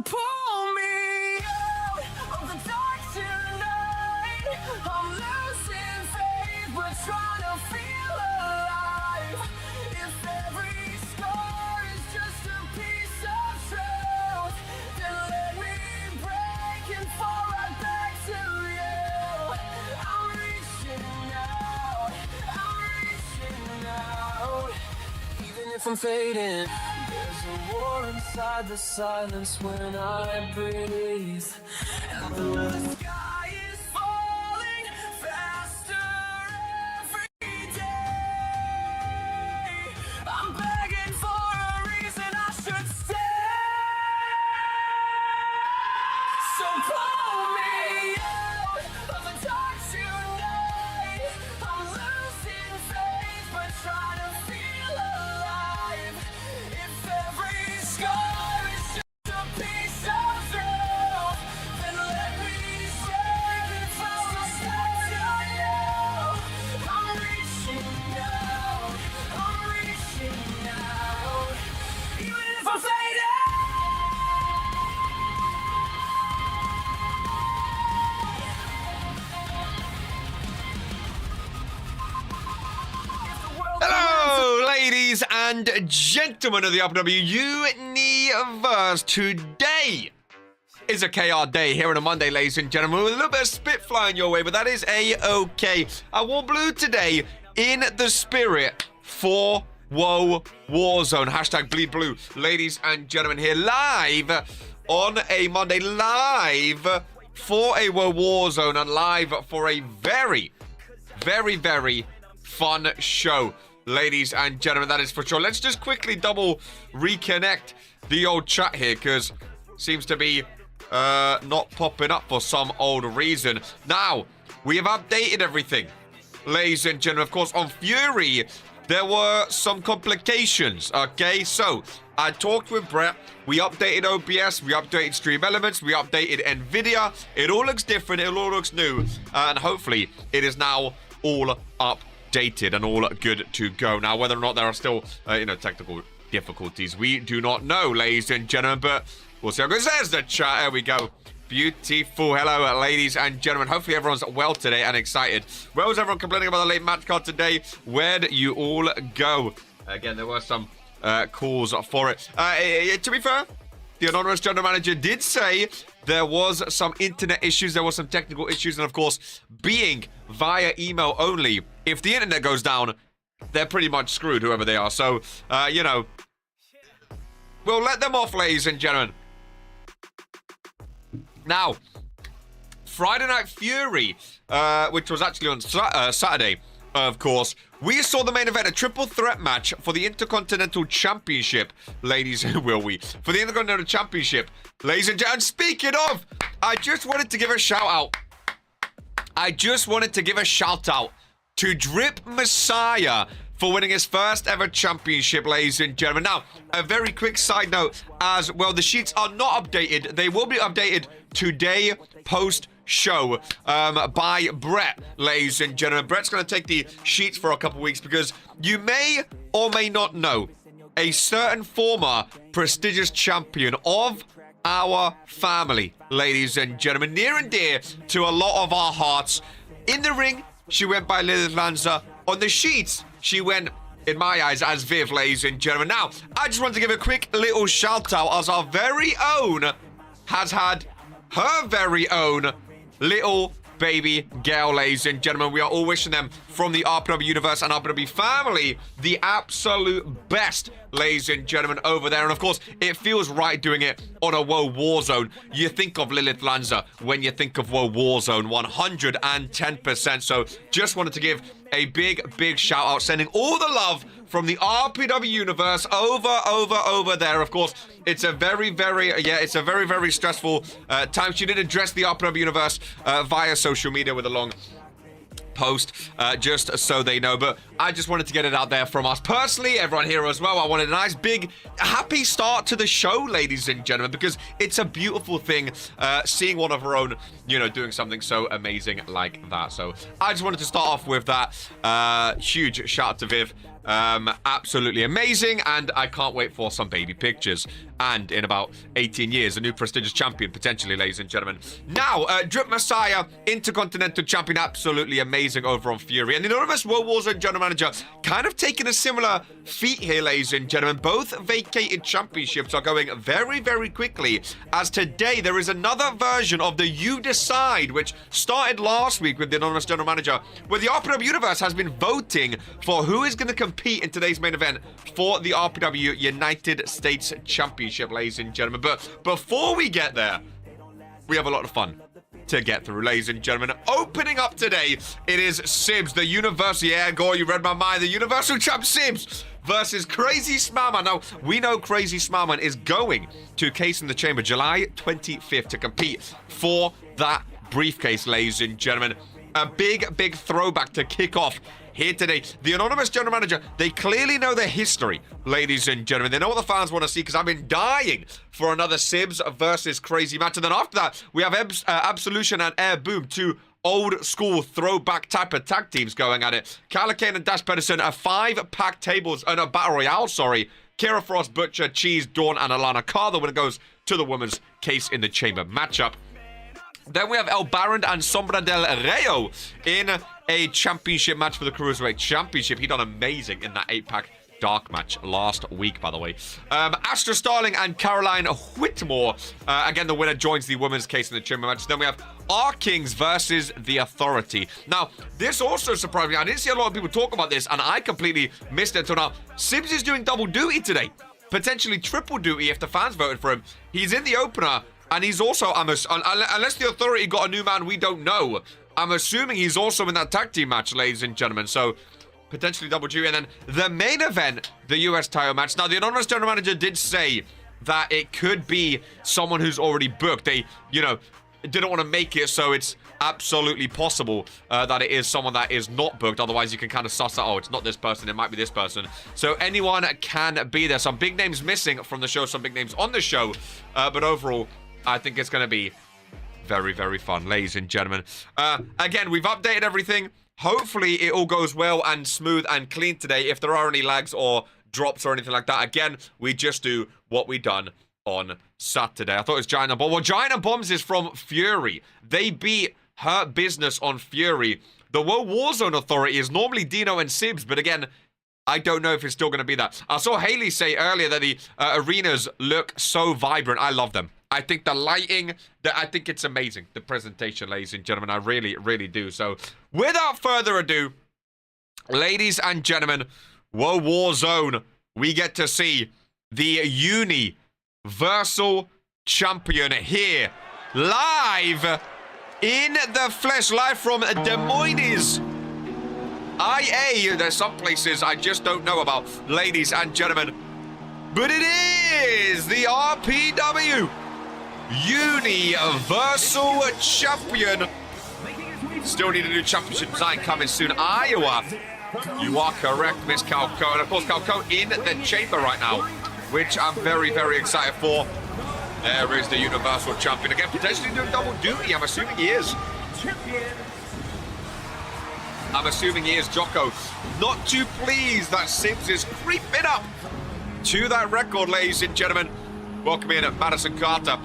pull me out of the dark tonight. I'm losing faith, but trying to feel alive. If every scar is just a piece of truth, then let me break and fall right back to you. I'm reaching out, even if I'm fading. There's a war inside the silence when I breathe. And the sky is falling faster every day. I'm begging for a reason I should stay. So pull me out of the dark tonight. I'm losing faith, but trying to feel alive. If every scar is just a piece of truth, then let me break and fall back to you. I'm reaching out, even if I'm fading. Hello, ladies and gentlemen of the RPW Universe. Today is a KR day here on a Monday, ladies and gentlemen, with a little bit of spit flying your way, but that is A-OK. I wore blue today in the spirit for Woe Warzone. Hashtag bleed blue. Ladies and gentlemen, here live on a Monday, live for a Woe Warzone and live for a very, very fun show. Ladies and gentlemen, that is for sure. Let's just quickly double reconnect the old chat here, because seems to be not popping up for some old reason. Now, we have updated everything. Ladies and gentlemen, of course, on Fury, there were some complications, okay? So, I talked with Brett. We updated OBS. We updated Stream Elements. We updated NVIDIA. It all looks different. It all looks new. And hopefully, it is now all updated and all good to go. Now, whether or not there are still, technical difficulties, we do not know, ladies and gentlemen, but we'll see how it goes. There's the chat. There we go. Beautiful. Hello, ladies and gentlemen. Hopefully, everyone's well today and excited. Where was everyone complaining about the late match card today? Where'd you all go? Again, there were some calls for it. To be fair, the anonymous general manager did say there was some internet issues, there was some technical issues, and of course, being via email only, if the internet goes down, they're pretty much screwed, whoever they are. So, we'll let them off, ladies and gentlemen. Now, Friday Night Fury, which was actually on Saturday, of course, we saw the main event, a triple threat match for the Intercontinental Championship, ladies, will we? For the Intercontinental Championship, ladies and gentlemen. Speaking of, I just wanted to give a shout out. To Drip Messiah for winning his first ever championship, ladies and gentlemen. Now, a very quick side note as well. The sheets are not updated. They will be updated today post-show by Brett, ladies and gentlemen. Brett's going to take the sheets for a couple weeks because you may or may not know a certain former prestigious champion of our family, ladies and gentlemen, near and dear to a lot of our hearts. In the ring, she went by Lilith Lanza. On the sheets, she went, in my eyes, as Viv, ladies and gentlemen. Now, I just want to give a quick little shout out as our very own has had her very own little baby girl, ladies and gentlemen. We are all wishing them from the RPW Universe and RPW family the absolute best, ladies and gentlemen, over there. And of course, it feels right doing it on a Woe Warzone. You think of Lilith Lanza when you think of Woe Warzone, 110%. So just wanted to give a big shout out, sending all the love from the RPW Universe over there. Of course, it's a very stressful time. She did address the RPW Universe via social media with a long post, just so they know. But I just wanted to get it out there from us personally, everyone here as well. I wanted a nice big happy start to the show, ladies and gentlemen, because it's a beautiful thing seeing one of her own, doing something so amazing like that. So I just wanted to start off with that huge shout out to Viv Absolutely amazing, and I can't wait for some baby pictures. And in about 18 years, a new prestigious champion, potentially, ladies and gentlemen. Now, Drip Messiah, Intercontinental Champion, absolutely amazing over on Fury. And the Anonymous World Warzone General Manager kind of taking a similar feat here, ladies and gentlemen. Both vacated championships are going very, very quickly, as today there is another version of the You Decide, which started last week with the Anonymous General Manager, where the RPW Universe has been voting for who is going to compete in today's main event for the RPW United States Championship, ladies and gentlemen. But before we get there, we have a lot of fun to get through, ladies and gentlemen. Opening up today, it is Sibs, the Universal, yeah, Gore, you read my mind, the Universal Champ Sibs versus Crazy Smartman. Now, we know Crazy Smartman is going to Case in the Chamber July 25th to compete for that briefcase, ladies and gentlemen. A big, big throwback to kick off here today. The Anonymous General Manager, they clearly know their history, ladies and gentlemen. They know what the fans want to see, because I've been dying for another Sibs versus Crazy match. And then after that, we have Absolution and Air Boom, two old school throwback type of tag teams going at it. Calicane and Dash Pedersen are 5-pack tables and a battle royale, sorry. Kira Frost, Butcher, Cheese, Dawn, and Alana Carr. The winner goes to the women's Case in the Chamber matchup. Then we have El Baron and Sombra del Rayo in a championship match for the Cruiserweight Championship. He done amazing in that 8-pack dark match last week, by the way. Astra Starling and Caroline Whitmore. Again, the winner joins the women's Case in the Chamber match. Then we have our Kings versus the Authority. Now, this also surprised me. I didn't see a lot of people talk about this, and I completely missed it until now. Sibs is doing double duty today. Potentially triple duty if the fans voted for him. He's in the opener. And he's also, unless the Authority got a new man we don't know, I'm assuming he's also in that tag team match, ladies and gentlemen. So, potentially double duty. And then the main event, the US title match. Now, the Anonymous General Manager did say that it could be someone who's already booked. They, didn't want to make it so it's absolutely possible that it is someone that is not booked. Otherwise, you can kind of suss out, oh, it's not this person, it might be this person. So anyone can be there. Some big names missing from the show, some big names on the show. But overall, I think it's going to be very, very fun, ladies and gentlemen. Again, we've updated everything. Hopefully, it all goes well and smooth and clean today. If there are any lags or drops or anything like that, again, we just do what we done on Saturday. I thought it was Giant and Bomb. Well, Giant and Bombs is from Fury. They beat Hurt Business on Fury. The World Warzone Authority is normally Dino and Sibs, but again, I don't know if it's still going to be that. I saw Haley say earlier that the arenas look so vibrant. I love them. I think the lighting, I think it's amazing. The presentation, ladies and gentlemen, I really, really do. So, without further ado, ladies and gentlemen, World Warzone, we get to see the Universal Champion here, live in the flesh, live from Des Moines, IA. There's some places I just don't know about, ladies and gentlemen. But it is the RPW Universal Champion. Still need a new championship design coming soon. Iowa. You are correct, Miss Calco. And of course, Calco in the chamber right now, which I'm very, very excited for. There is the Universal Champion. Again, potentially doing double duty. I'm assuming he is. Jocko. Not too pleased that Sibs is creeping up to that record, ladies and gentlemen. Welcome in at Madison Carter.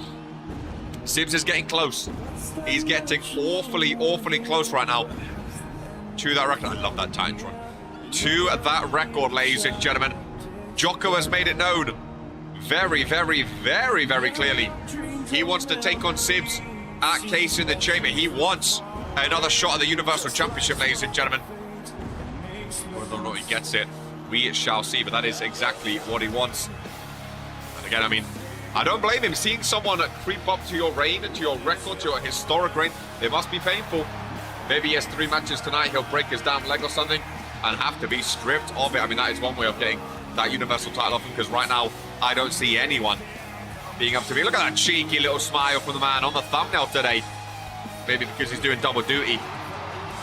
Sibs is getting close. He's getting awfully, awfully close right now to that record. I love that Titantron. To that record, ladies and gentlemen. Jocko has made it known very, very, very, very clearly. He wants to take on Sibs at Case in the Chamber. He wants another shot at the Universal Championship, ladies and gentlemen. Whether or not he gets it, we shall see. But that is exactly what he wants. And again, I mean, I don't blame him. Seeing someone creep up to your reign, to your record, to your historic reign, it must be painful. Maybe he has 3 matches tonight. He'll break his damn leg or something and have to be stripped of it. I mean, that is one way of getting that Universal title off him, because right now, I don't see anyone being up to me. Look at that cheeky little smile from the man on the thumbnail today. Maybe because he's doing double duty.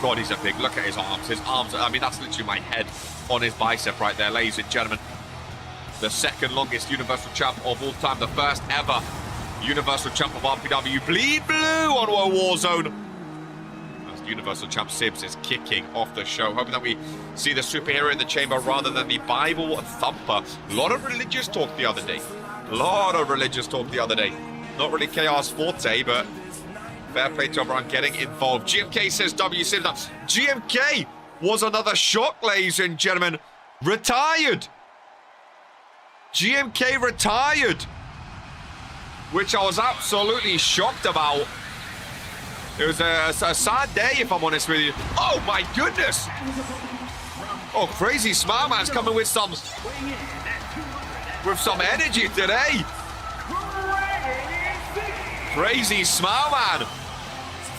God, he's a big, look at his arms. His arms, I mean, that's literally my head on his bicep right there, ladies and gentlemen. The second longest Universal Champ of all time. The first ever Universal Champ of RPW. Bleed blue on World Warzone. That's Universal Champ Sibs is kicking off the show. Hoping that we see the superhero in the chamber rather than the Bible thumper. A lot of religious talk the other day. Not really KR's forte, but fair play to everyone getting involved. GMK says W Sibs. GMK was another shock, ladies and gentlemen. Retired. GMK retired, which I was absolutely shocked about. It was a sad day, if I'm honest with you. Oh my goodness! Oh, Crazy Smile Man's coming with some energy today. Crazy Smile Man.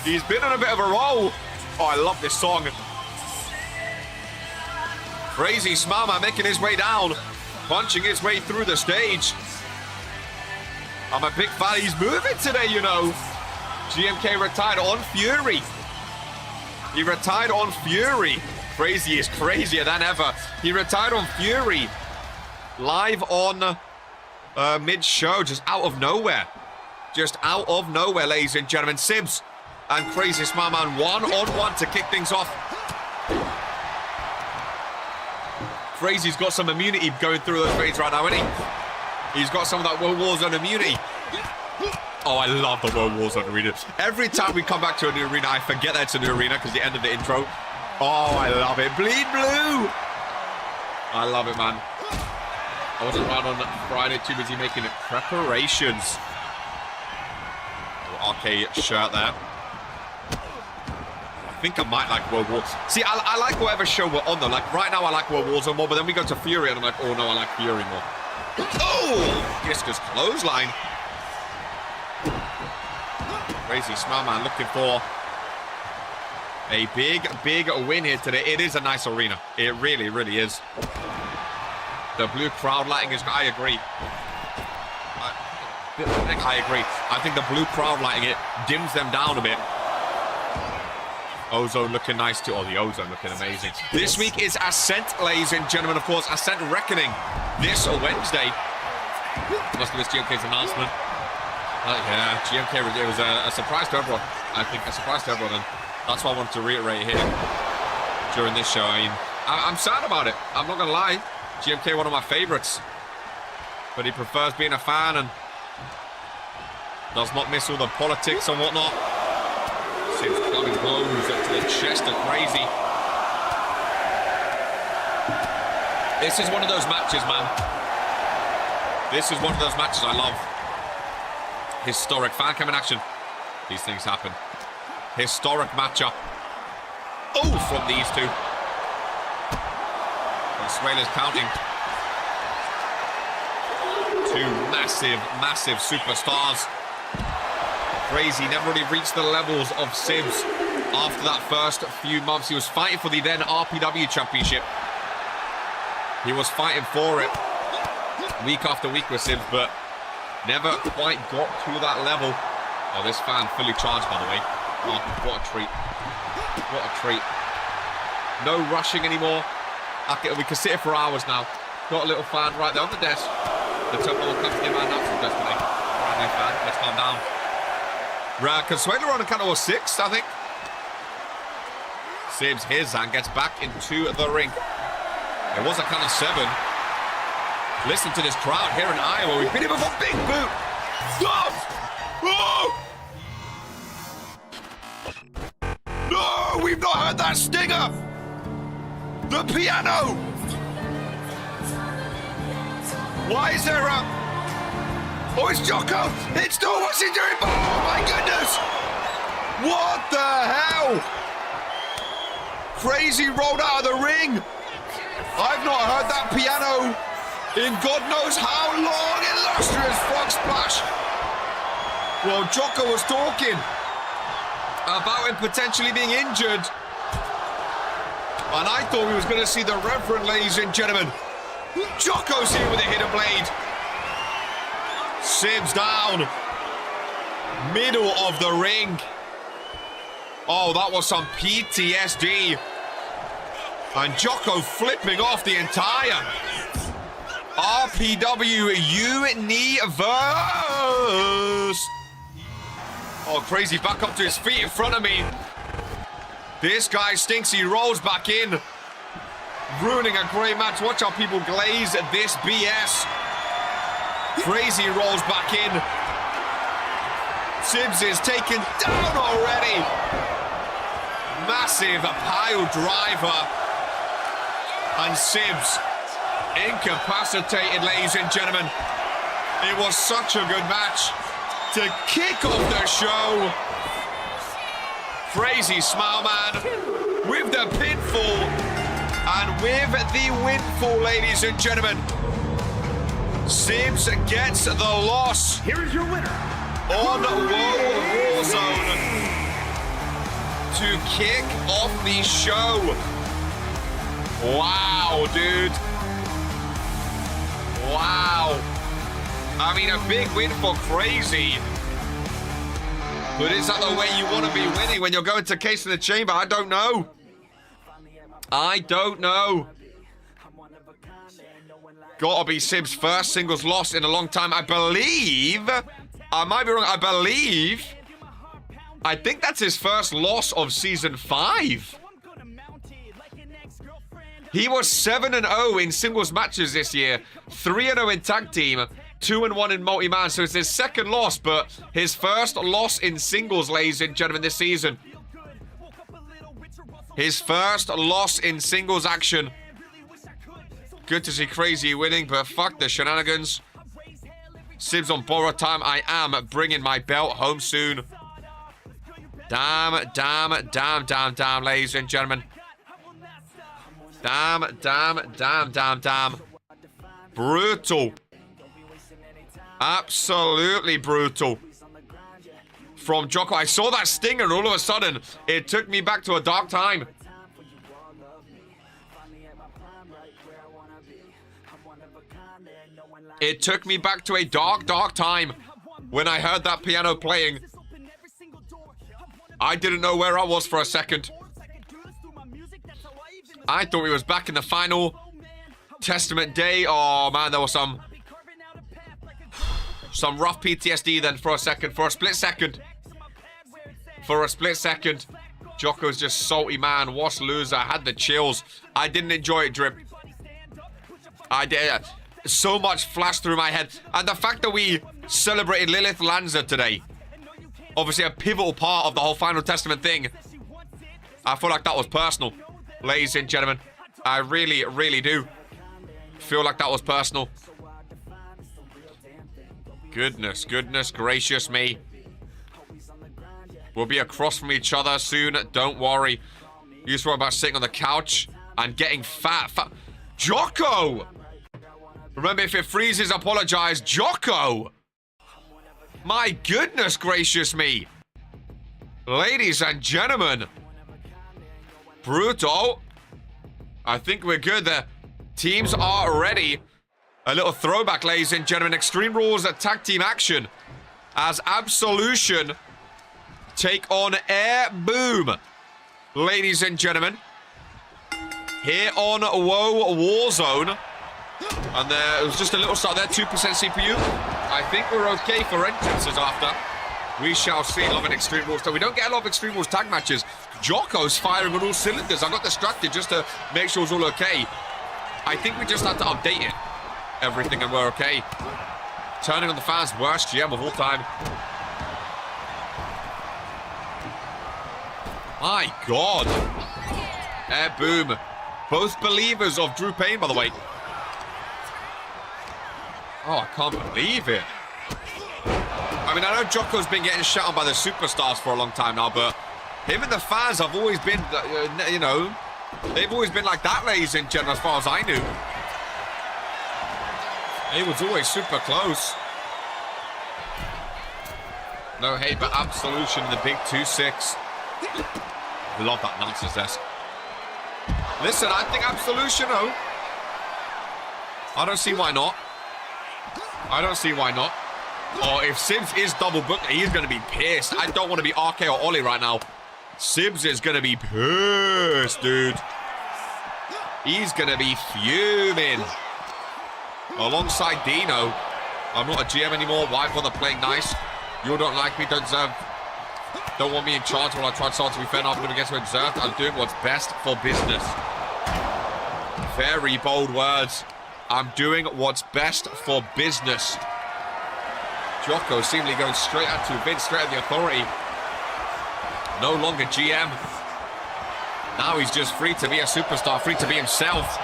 He's been on a bit of a roll. Oh, I love this song. Crazy Smile Man making his way down, punching his way through the stage. I'm a big fan. He's moving today, you know. GMK retired on Fury. He retired on Fury. Crazy is crazier than ever. He retired on Fury. Live on mid-show, just out of nowhere. Just out of nowhere, ladies and gentlemen. Sibs and Crazy Smile Man one-on-one to kick things off. Crazy's got some immunity going through those raids right now, isn't he? He's got some of that World Warzone immunity. Oh, I love the World Warzone arena. Every time we come back to a new arena, I forget that it's a new arena because the end of the intro. Oh, I love it. Bleed blue. I love it, man. I wasn't around on Friday, too busy making preparations. RK shirt there. I think I might like World War. See, I like whatever show we're on though. Like right now I like World Warzone more, but then we go to Fury and I'm like, oh no, I like Fury more. Oh! Discus clothesline. Crazy Smile Man looking for a big win here today. It is a nice arena. It really, really is. The blue crowd lighting is, I agree. I agree. I think the blue crowd lighting it dims them down a bit. Ozone looking nice too. Oh, the Ozone looking amazing. This week is Ascent, ladies and gentlemen. Of course, Ascent Reckoning this Wednesday. Must have missed GMK's announcement. Yeah, GMK, it was a surprise to everyone. I think a surprise to everyone. And that's why I wanted to reiterate here during this show. I mean, I'm sad about it. I'm not going to lie. GMK, one of my favorites. But he prefers being a fan and does not miss all the politics and whatnot. Sibs clubbing blows up to the chest of Crazy. This is one of those matches, man. This is one of those matches I love. Historic fan cam in action. These things happen. Historic matchup. Oh, from these two. Venezuela's counting. Two massive superstars. Crazy never really reached the levels of Sibs after that first few months. He was fighting for the then RPW championship. He was fighting for it week after week with Sibs, but never quite got to that level. Oh, this fan fully charged, by the way. Oh, what a treat. What a treat. No rushing anymore. We can sit here for hours now. Got a little fan right there on the desk. The terminal comes to the man out from the desk today. Right there, fan. Let's calm down. Consuelo on a count of 6, I think. Sibs his and gets back into the ring. It was a count of 7. Listen to this crowd here in Iowa. We've been here before. Big boot. Stop! Oh! No, we've not heard that stinger. The piano. Why is there a... Oh, it's Jocko! It's no, what's he doing? Oh my goodness! What the hell? Crazy rolled out of the ring. I've not heard that piano in God knows how long. Illustrious frog splash. Well, Jocko was talking about him potentially being injured. And I thought we was going to see the Reverend, ladies and gentlemen. Jocko's here with a hidden blade. Sibs down. Middle of the ring. Oh, that was some PTSD. And Jocko flipping off the entire RPW Universe. Oh, Crazy back up to his feet in front of me. This guy stinks. He rolls back in. Ruining a great match. Watch how people glaze this BS. Crazy rolls back in. Sibs is taken down already. Massive pile driver. And Sibs incapacitated, ladies and gentlemen. It was such a good match to kick off the show. Crazy Smile Man with the pinfall and with the windfall, ladies and gentlemen. Sibs gets the loss. Here is your winner. On Warzone to kick off the show. Wow, dude. Wow. I mean, a big win for Crazy. But is that the way you want to be winning when you're going to Case in the Chamber? I don't know. I don't know. Gotta be Sibs' first singles loss in a long time. I believe, I might be wrong, I think that's his first loss of Season 5. He was 7-0 in singles matches this year, 3-0 in tag team, 2-1 in multi-man. So it's his second loss, but his first loss in singles, ladies and gentlemen, this season. His first loss in singles action. Good to see Crazy winning, but fuck the shenanigans. Sibs on borrowed time. I am bringing my belt home soon. Damn, ladies and gentlemen. Damn. Brutal. Absolutely brutal. From Jocko. I saw that stinger and all of a sudden, it took me back to a dark time. It took me back to a dark time when I heard that piano playing. I didn't know where I was for a second. I thought we was back in the final Testament Day. Oh man, there was some rough PTSD then for a second, for a split second. Jocko's just salty, man. Was loser. I had the chills. I didn't enjoy it, Drip. I did. So much flashed through my head. And the fact that we celebrated Lilith Lanza today. Obviously a pivotal part of the whole Final Testament thing. I feel like that was personal, ladies and gentlemen. I really do feel like that was personal. Goodness gracious me. We'll be across from each other soon. Don't worry. You just worry about sitting on the couch and getting fat. Jocko! Remember, if it freezes, apologize. Jocko! My goodness gracious me. Ladies and gentlemen. Brutal. I think we're good. The teams are ready. A little throwback, ladies and gentlemen. Extreme Rules tag team action. As Absolution take on Air Boom. Ladies and gentlemen. Here on Woe Warzone. And there was just a little start there, 2% CPU. I think we're okay for entrances after. We shall see. Love an Extreme Rules. So we don't get a lot of Extreme Rules tag matches. Jocko's firing on all cylinders. I got distracted just to make sure it's all okay. I think we just had to update it. Everything and we're okay. Turning on the fans, worst GM of all time. My God. Air Boom. Both believers of Drew Payne, by the way. Oh, I can't believe it. I mean, I know Jocko's been getting shut on by the superstars for a long time now, but him and the fans have always been, you know, they've always been like that, ladies and gentlemen, as far as I knew. It was always super close. No hate, but Absolution in the big 2-6. Love that nonsense desk. Listen, I think Absolution, oh. I don't see why not. Oh, if Sibs is double booked, he's going to be pissed. I don't want to be RK or Ollie right now. Sibs is going to be pissed, dude. He's going to be fuming. Alongside Dino. I'm not a GM anymore. Why bother playing nice? You don't like me, don't deserve Don't want me in charge while I try to be fair. I'm going to get to exert. I'm doing what's best for business. Very bold words. I'm doing what's best for business. Jocko seemingly going straight at Vince, straight at the authority. No longer GM. Now he's just free to be a superstar, free to be himself.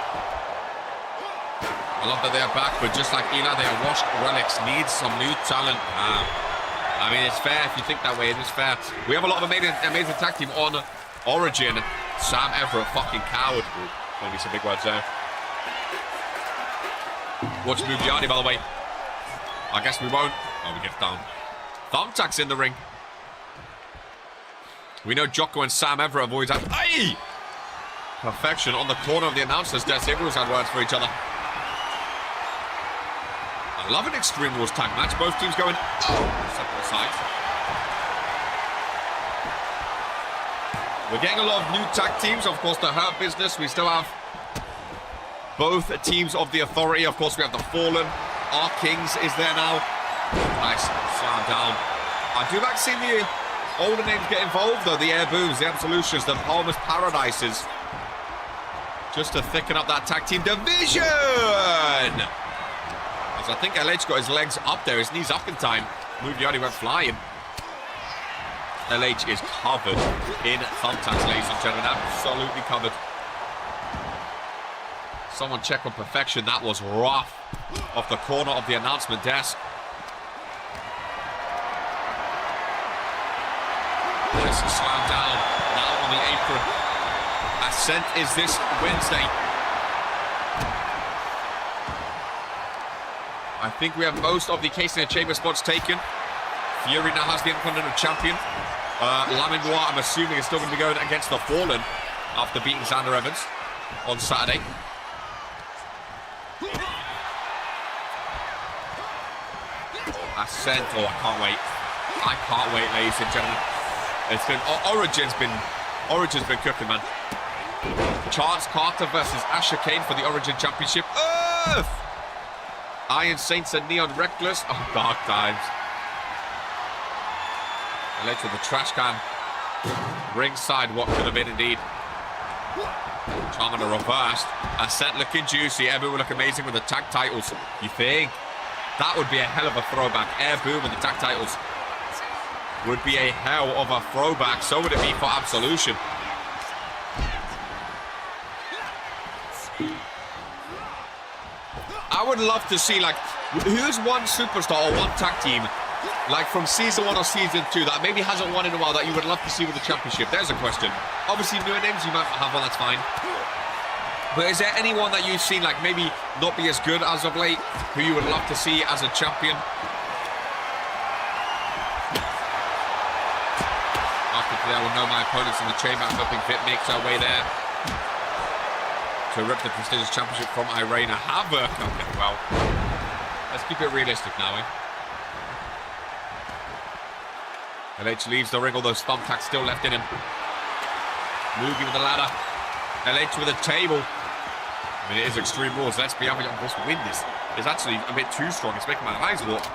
I love that they're back, but just like Eli, they are washed relics. Needs some new talent. I mean, it's fair if you think that way. It is fair. We have a lot of amazing tag team on Origin. Sam Everett, fucking coward. Maybe some big words there. Watch Mugiani, by the way. I guess we won't. Oh, we get down. Thumbtack's in the ring. We know Jocko and Sam Everett avoid that. Aye! Perfection on the corner of the announcer's desk. Everyone's had words for each other. I love an Extreme Rules tag match. Both teams going separate sides. We're getting a lot of new tag teams. Of course, the Hurt Business. We still have both teams of the Authority. Of course, we have the Fallen. Our Kings is there now. Nice slam down. I do like seeing the older names get involved, though. The Air Booms, the Absolutions, the Palmer's Paradises. Just to thicken up that tag team division. As I think LH got his legs up there, his knees up in time. Mugiani went flying. LH is covered in thumbtacks, ladies and gentlemen. Absolutely covered. Someone check on Perfection. That was rough. Off the corner of the announcement desk. Nice slam down. Now on the apron. Ascent is this Wednesday. I think we have most of the Case in the Chamber spots taken. Fury now has the Intercontinental Champion. Laminois, I'm assuming, is still going to be going against the Fallen after beating Xander Evans on Saturday. Ascent. Oh, I can't wait. I can't wait, ladies and gentlemen. It's been Origin's been cooking, man. Chance Carter versus Asher Kane for the Origin Championship. Earth! Iron Saints and Neon Reckless. Oh, dark times. LH with the trash can. Ringside, what could have been indeed. Charming reversed. Ascent looking juicy. Air Boom will look amazing with the tag titles. You think? That would be a hell of a throwback. Air Boom with the tag titles would be a hell of a throwback. So would it be for Absolution. I would love to see, like, who's one superstar or one tag team, like from season 1 or season 2, that maybe hasn't won in a while, that you would love to see with the championship? There's a question. Obviously, newer names, you might not have one, that's fine. But is there anyone that you've seen, like, maybe not be as good as of late, who you would love to see as a champion? After today, I will know my opponents in the chamber. I'm hoping Fit makes our way there to rip the prestigious championship from Irene Havoc. Okay, well, let's keep it realistic now, eh? LH leaves the ring, all those thumbtacks still left in him. Mugi with the ladder. LH with a table. I mean, it is Extreme Rules. Let's be honest, this win this is actually a bit too strong. It's making my eyes water.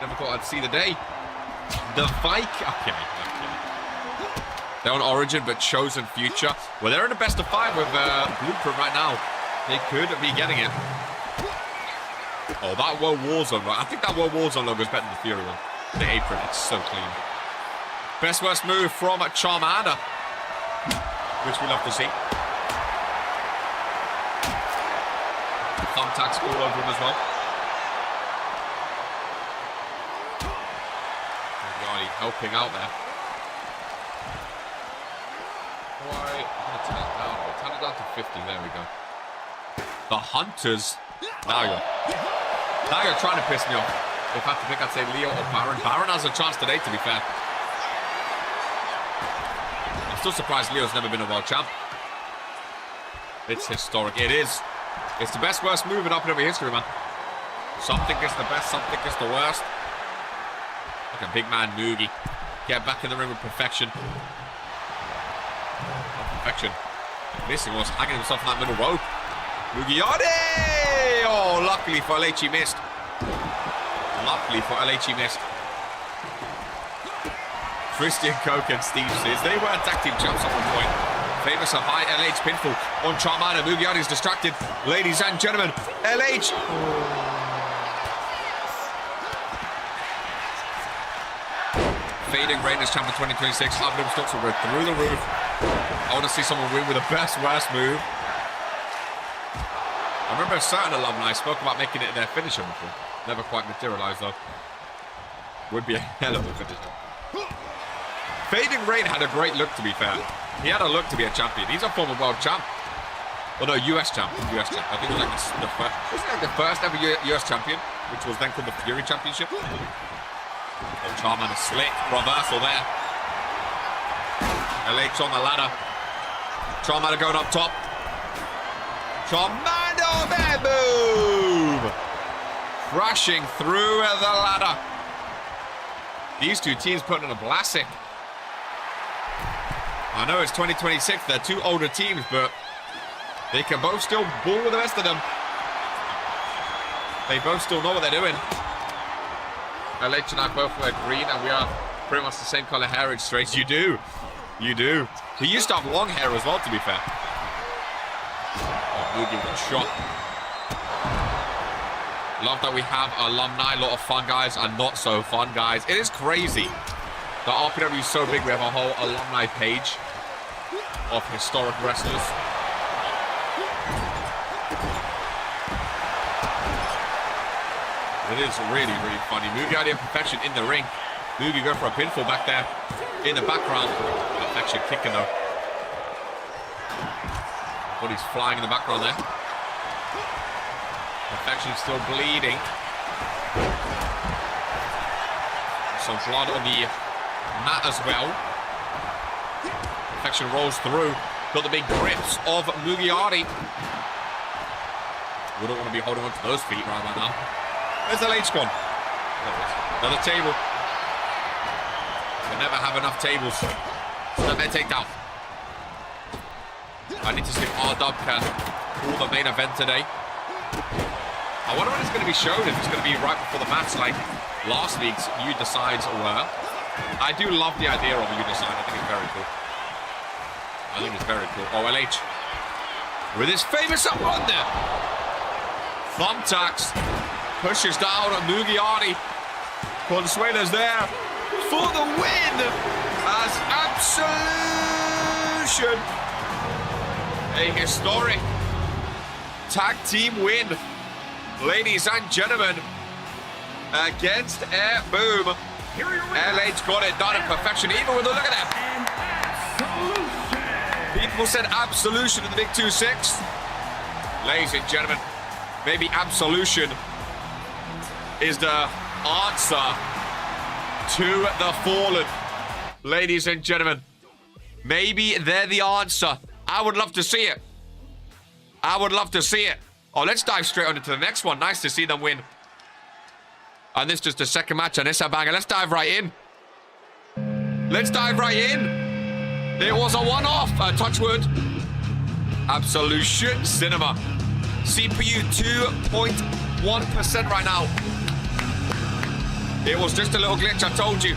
Never thought I'd see the day. The Viking. Okay. They're on Origin, but Chosen Future. Well, they're in the best of 5 with Blueprint right now. They could be getting it. Oh, that World Warzone. I think that World Warzone logo is better than the Fury one. The apron, it's so clean. Best worst move from Charmander, which we love to see. Thumbtacks all over him as well. Really helping out there. Why? I'm going to turn it down. Turn it down to 50. There we go. The Hunters. Now you're trying to piss me off. If I had to pick, I'd say Leo or Baron. Baron has a chance today, to be fair. I'm still surprised Leo's never been a world champ. It's historic. It is. It's the best worst move in RPW history, man. Some think it's the best, some think it's the worst. Like a big man Mugi. Get back in the ring with Perfection. Perfection. Missing was hanging himself on that middle rope. Mugiani! Oh, luckily for LH, he missed. Luckily for LH, he missed. Christian Coke and Steve Sears. They were tag team champs at one point. Famous of high LH pinfall on Charmana. Mugiari's distracted. Ladies and gentlemen, LH. Fading Rain as champion 2026. Abdom stocks will go through the roof. I want to see someone win with the best worst move. I remember a certain alumni spoke about making it their finisher before. Never quite materialized though. Would be a hell of a finisher. Fading Rain had a great look, to be fair. He had a look to be a champion. He's a former world champ. Well, no, US champ. US champ. I think it was like the first. Wasn't it like the first ever US champion, which was then called the Fury Championship? Oh, Charman a slick reversal there. LH on the ladder. Charman going up top. Charmando man boom! Crashing through the ladder. These two teams putting in a blasting. I know it's 2026, they're two older teams, but they can both still ball with the rest of them. They both still know what they're doing. LH and I both wear green, and we are pretty much the same color hair. It's straight. You do. You do. He used to have long hair as well, to be fair. Oh, Boogie with a shot. Love that we have alumni, a lot of fun guys and not so fun guys. It is crazy. The RPW is so big, we have a whole alumni page of historic wrestlers. It is really, really funny. Mugiari and Perfection in the ring. Mugi go for a pinfall back there in the background. Perfection kicking though. Body's flying in the background there. Perfection still bleeding. Some blood on the mat as well. Perfection rolls through. Got the big grips of Mugiari. We don't want to be holding on to those feet right about now. Where's the LH gone? Another table. We never have enough tables. Snapmare takedown. I need to see if R-Dub can pull the main event today. I wonder when it's going to be shown, if it's going to be right before the match like last week's You Decides were. I do love the idea of a You Decide. I think it's very cool. I think it's very cool. Oh, LH. With his famous up under. Thumbtacks. Pushes down on Mugiari. Consuela's there for the win as Absolution. A historic tag team win, ladies and gentlemen, against Air Boom. LH got it done in Perfection, even with a look at that. People said Absolution in the big 2-6. Ladies and gentlemen, maybe Absolution is the answer to the fallen. Ladies and gentlemen, maybe they're the answer. I would love to see it. I would love to see it. Oh, let's dive straight on into the next one. Nice to see them win. And this is just the second match, and it's a banger. Let's dive right in. Let's dive right in. It was a one-off. Touchwood. Absolution Cinema. CPU 2.1% right now. It was just a little glitch, I told you.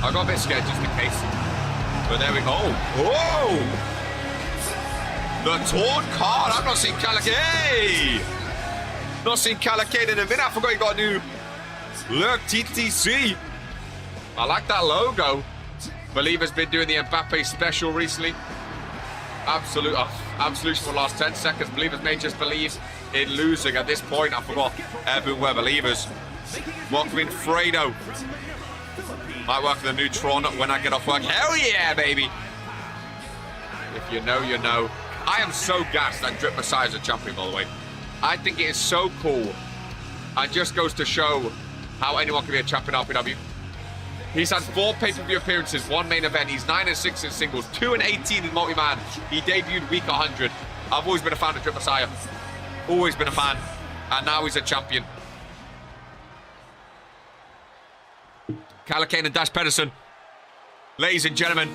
I got a bit scared just in case. But there we go. Whoa! The torn card. I've not seen Calicade. Hey! Not seen Calicade in a minute. I forgot you got a new look, TTC. I like that logo. Believe has been doing the Mbappe special recently. Absolution for the last 10 seconds. Believers may just believe in losing. At this point, I forgot everyone were believers. Welcoming Fredo. Might work for the new Tron when I get off work. Hell yeah, baby. If you know, you know. I am so gassed that Drip Messiah is a champion, by the way. I think it is so cool. It just goes to show how anyone can be a champion RPW. He's had 4 pay-per-view appearances, 1 main event. He's 9-6 in singles, 2-18 in multi-man. He debuted week 100. I've always been a fan of Drip Messiah. Always been a fan. And now he's a champion. Calicane and Dash Pedersen. Ladies and gentlemen.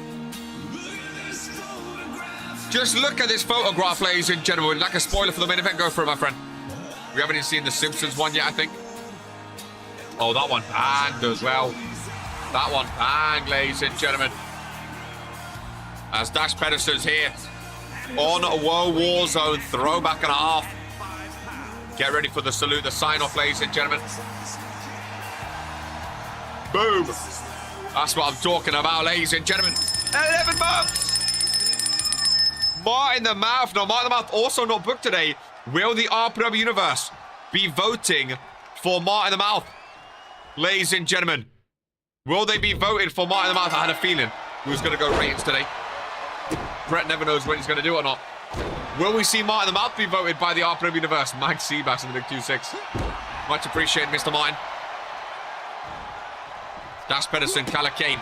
Just look at this photograph, ladies and gentlemen. Like a spoiler for the main event. Go for it, my friend. We haven't even seen the Simpsons one yet, I think. Oh, that one. And as well. That one, bang, ladies and gentlemen. As Dash Pedersen's here on Woe Warzone, throwback and a half. Get ready for the salute, the sign-off, ladies and gentlemen. Boom. That's what I'm talking about, ladies and gentlemen. 11 months. Martin the Mouth. No, Martin the Mouth also not booked today. Will the RPW Universe be voting for Martin the Mouth? Ladies and gentlemen, will they be voted for Martin the Mouth? I had a feeling he was going to go Regents today. Brett never knows when he's going to do it or not. Will we see Martin the Mouth be voted by the RPW Universe? Mike Seabass in the big 2-6. Much appreciated, Mr. Martin. Dash Pedersen, Calacane.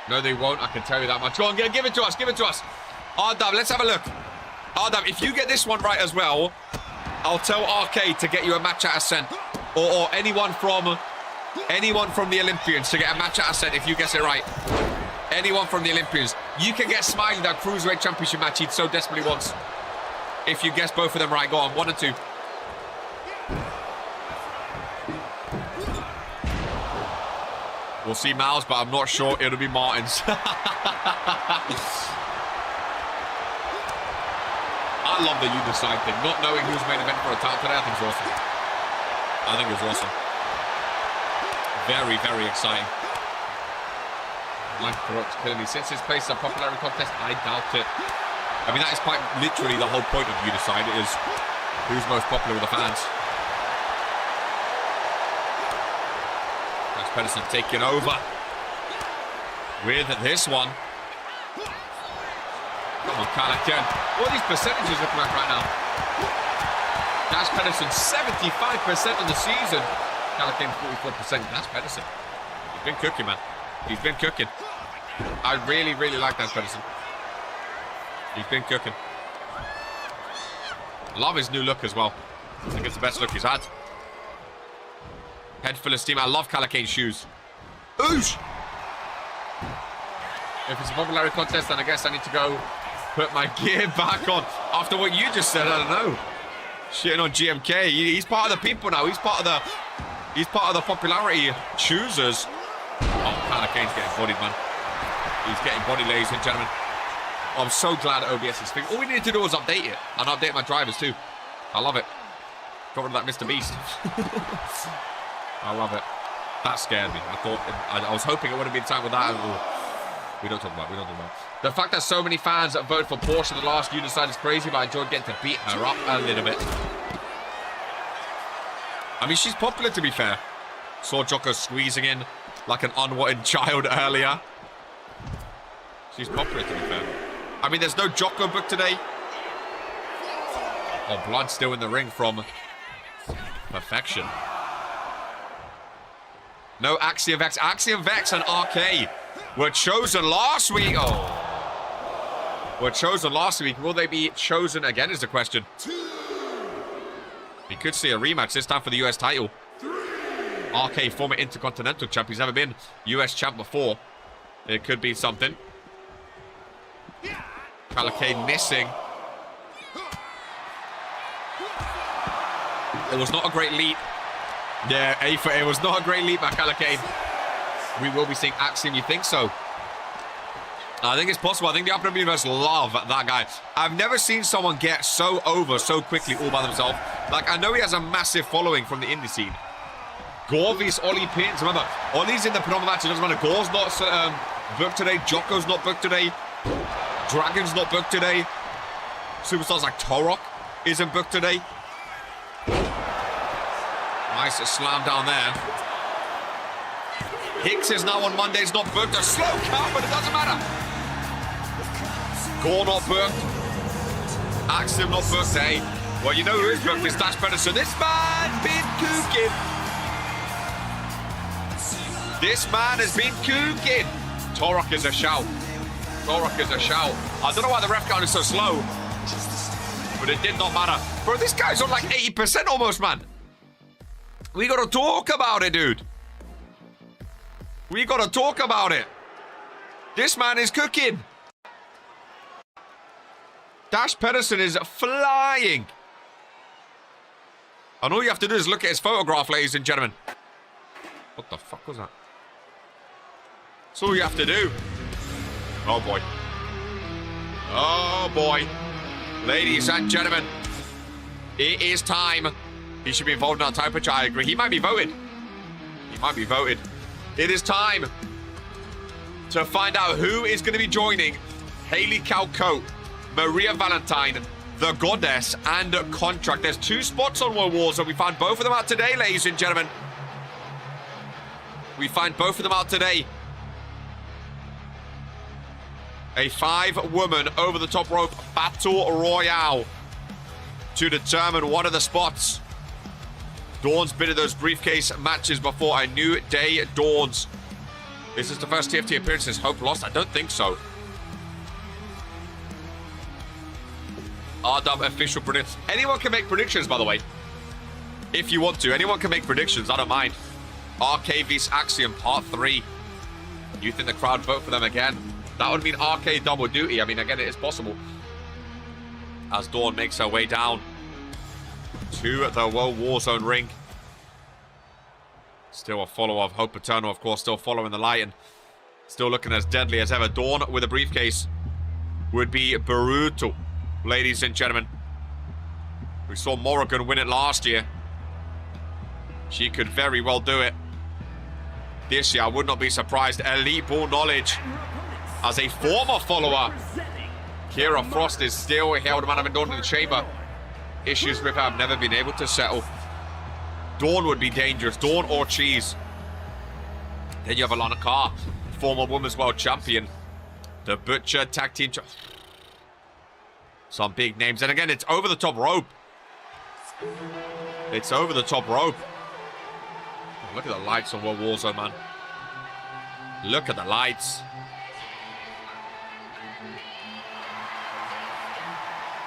No, they won't. I can tell you that much. Go on, give it to us. Give it to us. RW, let's have a look. RW, if you get this one right as well, I'll tell RK to get you a match at Ascent. Or anyone from the Olympians to get a match at Ascent if you guess it right. Anyone from the Olympians. You can get Smiley that Cruiserweight Championship match he so desperately wants. If you guess both of them right, go on. 1 and 2. We'll see Mal's, but I'm not sure it'll be Martin's. I love the you decide thing. Not knowing who's main event for a title today, I think it's awesome. I think it was awesome. Very, very exciting. Mike Corrupt clearly. Since his place is a popularity contest, I doubt it. I mean, that is quite literally the whole point of you decide. It is who's most popular with the fans. Pedersen taking over with this one. Come on, Callaghan. What are these percentages looking like right now? Dash Pedersen, 75% of the season. Callaghan, 44%. Dash Pedersen. He's been cooking, man. He's been cooking. I really, really like Dash Pedersen. He's been cooking. Love his new look as well. I think it's the best look he's had. Head full of steam. I love Callaghan's shoes. Oosh! If it's a popularity contest, then I guess I need to go put my gear back on. After what you just said, I don't know. Shitting on GMK. He's part of the people now. He's part of the popularity choosers. Oh, Callaghan's getting bodied, man. He's getting bodied, ladies and gentlemen. I'm so glad OBS is fixed. All we need to do was update it. And update my drivers too. I love it. Got rid of that Mr. Beast. I love it. That scared me. I was hoping it would have been time with that. We don't talk about it. The fact that so many fans that voted for Porsche the last Unicide is crazy, but I enjoyed getting to beat her up a little bit. I mean, she's popular, to be fair. Saw Jocko squeezing in like an unwanted child earlier. She's popular, to be fair. I mean, there's no Jocko book today. Oh, blood still in the ring from Perfection. No Axiom Vex. Axiom Vex and RK were chosen last week. Oh. Were chosen last week. Will they be chosen again is the question. We could see a rematch this time for the US title. RK, former Intercontinental champ. He's never been US champ before. It could be something. Callaghan missing. It was not a great leap. Yeah, it was not a great leap by Callaghan. We will be seeing Axiom, you think so? I think it's possible. I think the RPW Universe love that guy. I've never seen someone get so over so quickly all by themselves. Like, I know he has a massive following from the indie scene. Gorvy's Ollie Pins. Remember, Ollie's in the predominant match. It doesn't matter. Gore's not booked today. Jocko's not booked today. Dragon's not booked today. Superstars like Torok isn't booked today. Nice slam down there. Hicks is now on Mondays, not booked. A slow count, but it doesn't matter. Gore not booked. Axiom not booked, eh? Well, you know who is booked? It's Dash Pedersen. This man been cooking. This man has been cooking. Torok is a shout. Torok is a shout. I don't know why the ref count is so slow, but it did not matter. Bro, this guy's on like 80% almost, man. We gotta talk about it, dude. We gotta talk about it. This man is cooking. Dash Pedersen is flying. And all you have to do is look at his photograph, ladies and gentlemen. What the fuck was that? That's all you have to do. Oh, boy. Oh, boy. Ladies and gentlemen, it is time. He should be involved in our time, which I agree. He might be voted. He might be voted. It is time to find out who is going to be joining Haley CAW, Maria Valentine, the Goddess, and Contract. There's 2 spots on World Wars, and we found both of them out today, ladies and gentlemen. We find both of them out today. A 5-woman over-the-top rope battle royale to determine one of the spots. Dawn's been in those briefcase matches before. A new day dawns. Is this the first TFT appearance since Hope lost? I don't think so. RW official predictions. Anyone can make predictions, by the way. If you want to. Anyone can make predictions. I don't mind. RK vs Axiom Part 3. You think the crowd vote for them again? That would mean RK double duty. I mean, again, it is possible. As Dawn makes her way down to the World Warzone ring. Still a follower of Hope Eternal, of course, still following the light and still looking as deadly as ever. Dawn with a briefcase would be brutal, ladies and gentlemen. We saw Morrigan win it last year. She could very well do it this year. I would not be surprised. Elite ball knowledge as a former follower. Kira Frost is still held man of Dawn in the chamber. Issues with her have never been able to settle. Dawn would be dangerous. Dawn or Cheese. Then you have Alana Carr, former Women's World Champion. The Butcher Tag Team. Some big names. And again, it's over the top rope. It's over the top rope. Oh, look at the lights on World Warzone, man. Look at the lights.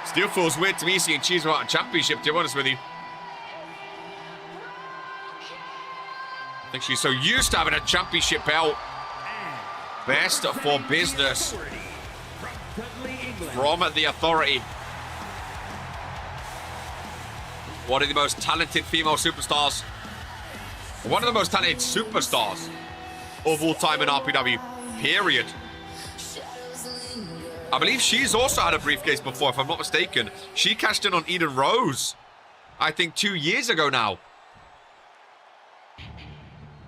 Still feels weird to me seeing Cheese without a championship, to be honest with you. I think she's so used to having a championship belt. Best for business from the Authority. One of the most talented female superstars. One of the most talented superstars of all time in RPW, period. I believe she's also had a briefcase before, if I'm not mistaken. She cashed in on Eden Rose, I think 2 years ago now.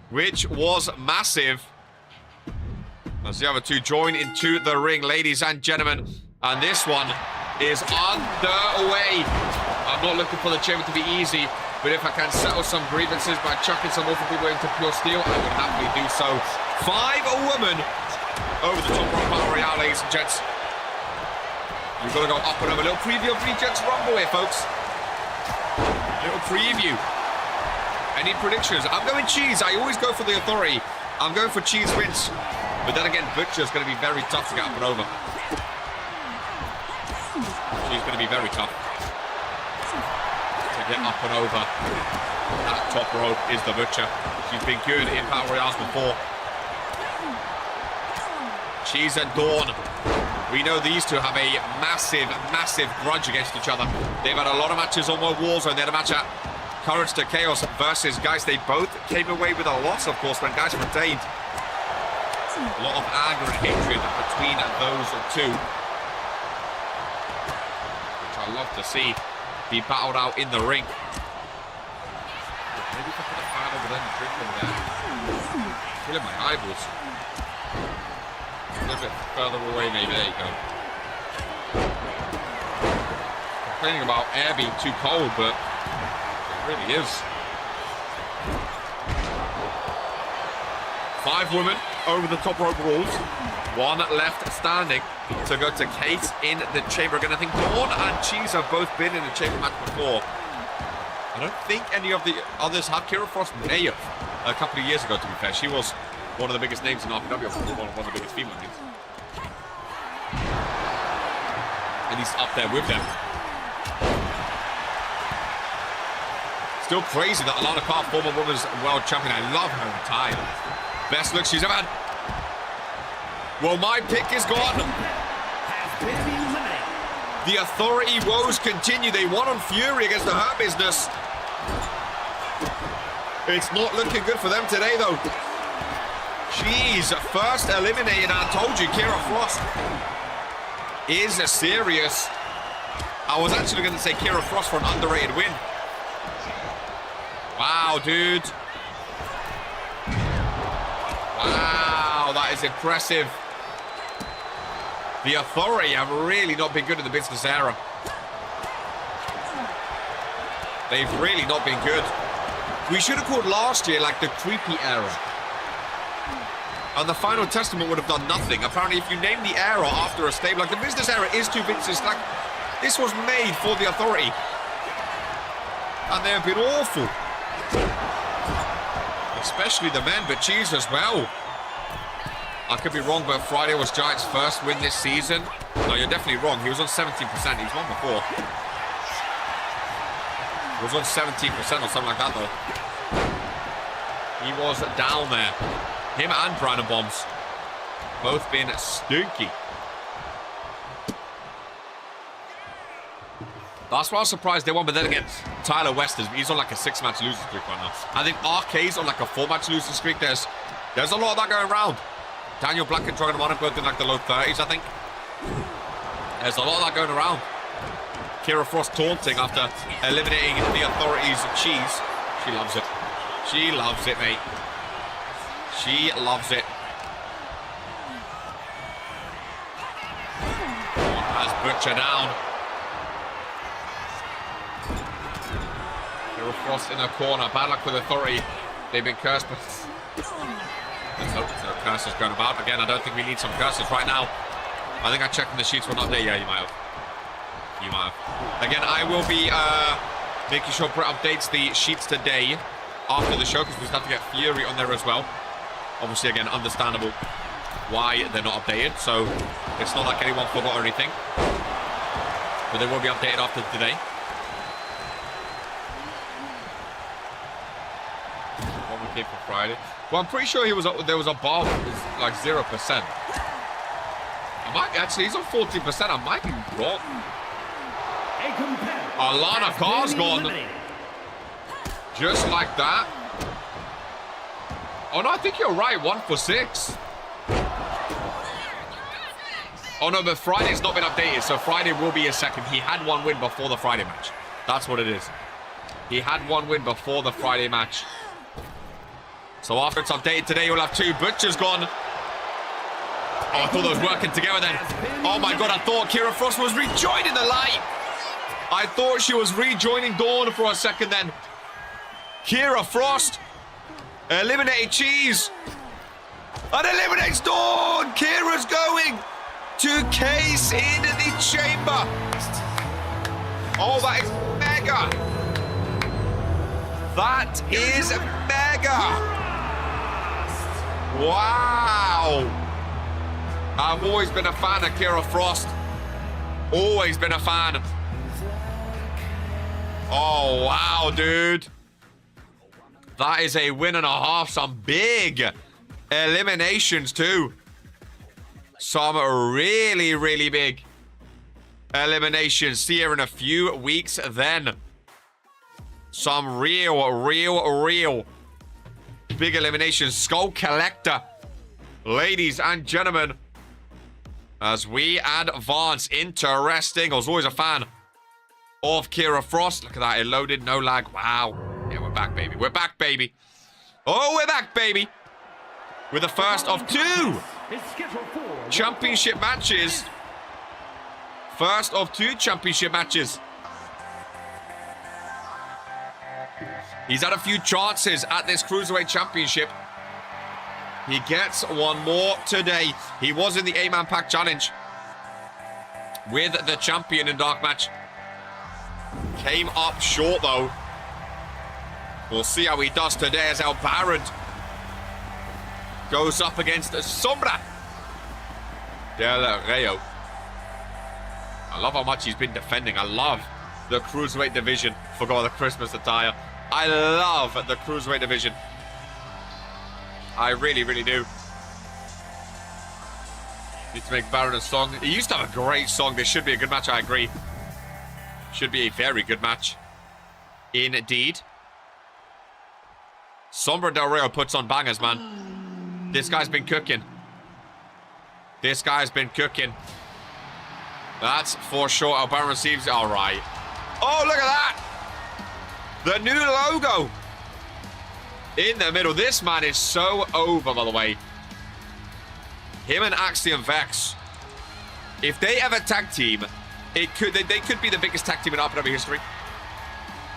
Which was massive. As the other 2 join into the ring, ladies and gentlemen. And this one is underway. I'm not looking for the chamber to be easy, but if I can settle some grievances by chucking some awful people into pure steel, I would happily do so. 5 women over the top rope battle royale, ladies and gents. You've got to go up and over. A little preview of Regents Rumble here, folks. Little preview. Any predictions? I'm going Cheese. I always go for the Authority. I'm going for Cheese wins. But then again, Butcher's going to be very tough to get up and over. She's going to be very tough to get up and over. That top rope is the Butcher. She's been good in Battle Royales before. Cheese and Dawn. We know these 2 have a massive, massive grudge against each other. They've had a lot of matches on World Warzone. They had a match at Courage to Chaos versus guys. They both came away with a loss, of course, when guys retained. A lot of anger and hatred between those 2. Which I love to see be battled out in the ring. Maybe if I put a fan over there and drink over there. Killing my eyeballs. A little bit further away, maybe. There you go. Complaining about air being too cold, but it really is. 5 women over the top rope rules. 1 left standing to go to Kate in the chamber. Again, I think Dawn and Cheese have both been in the chamber match before. I don't think any of the others have. Kira Frost may have a couple of years ago, to be fair. She was one of the biggest names in RPW, one of the biggest female names. And he's up there with them. Still crazy that Alana Carr, former Women's World Champion. I love her attire. Best look she's ever had. Well, my pick is gone. The Authority woes continue. They won on Fury against the Hurt Business. It's not looking good for them today, though. She's first eliminated. I told you, Kira Frost is serious. I was actually going to say Kira Frost for an underrated win. Wow, dude. Wow, that is impressive. The Authority have really not been good in the business era. They've really not been good. We should have called last year like the creepy era. And the Final Testament would have done nothing. Apparently, if you name the era after a stable, like the business era is too big. It's like, this was made for the Authority. And they have been awful. Especially the men, but Cheese as well. I could be wrong, but Friday was Giants' first win this season. No, you're definitely wrong. He was on 17%. He's won before. He was on 17% or something like that, though. He was down there. Him and Brandon Bombs. Both been stinky. That's why I was surprised they won, but then again, Tyler West, he's on like a 6-match losing streak right now. I think RK's on like a 4-match losing streak. There's a lot of that going around. Daniel Black and Dragon Monarch both in like the low 30s, I think. There's a lot of that going around. Kira Frost taunting after eliminating the Authority's Cheese. She loves it. She loves it, mate. She loves it. Has Butcher down. Kira Frost in the corner. Bad luck with Authority. They've been cursed, but there's no curses going about. Again, I don't think we need some curses right now. I think I checked in the sheets. We're not there. Yeah, you might have. You might have. Again, I will be making sure Brett updates the sheets today after the show, because we still have to get Fury on there as well. Obviously, again, understandable why they're not updated. So it's not like anyone forgot or anything. But they will be updated after today. One we came for Friday. Well, I'm pretty sure there was a bar with like 0%. I might actually, he's on 14%. I might be wrong. Alana Carr's gone. Just like that. Oh no, I think you're right. 1 for 6. Oh no, but Friday's not been updated, so Friday will be a second. He had 1 win before the Friday match. That's what it is. He had 1 win before the Friday match. So after it's updated today, you'll have 2. Butcher's gone. Oh, I thought they was working together then. Oh my god, I thought Kira Frost was rejoining the light. I thought she was rejoining Dawn for a second then. Kira Frost eliminated Cheese and eliminates Dawn. Kira's going to case in the chamber. Oh, that is mega. That is mega. Wow. I've always been a fan of Kira Frost. Always been a fan. Oh, wow, dude. That is a win and a half. Some big eliminations, too. Some really, really big eliminations. See you in a few weeks then. Some real big eliminations. Skull Collector. Ladies and gentlemen, as we advance, interesting. I was always a fan of Kira Frost. Look at that, it loaded, no lag. Wow. Yeah, we're back, baby. We're back, baby. Oh, we're back, baby. With the first of 2 championship matches. First of 2 championship matches. He's had a few chances at this Cruiserweight Championship. He gets 1 more today. He was in the 8-man pack challenge with the champion in dark match. Came up short, though. We'll see how he does today as El Baron goes up against Sombra Del Rayo. I love how much he's been defending. I love the Cruiserweight division. Forgot the Christmas attire. I love the Cruiserweight division. I really, really do. Need to make Baron a song. He used to have a great song. This should be a good match, I agree. Should be a very good match. Indeed. Sombra Del Rio puts on bangers, man. This guy's been cooking. This guy's been cooking. That's for sure. El Baron receives. All right. Oh, look at that. The new logo. In the middle. This man is so over, by the way. Him and Axiom Vex. If they ever tag team, they could be the biggest tag team in RPW history.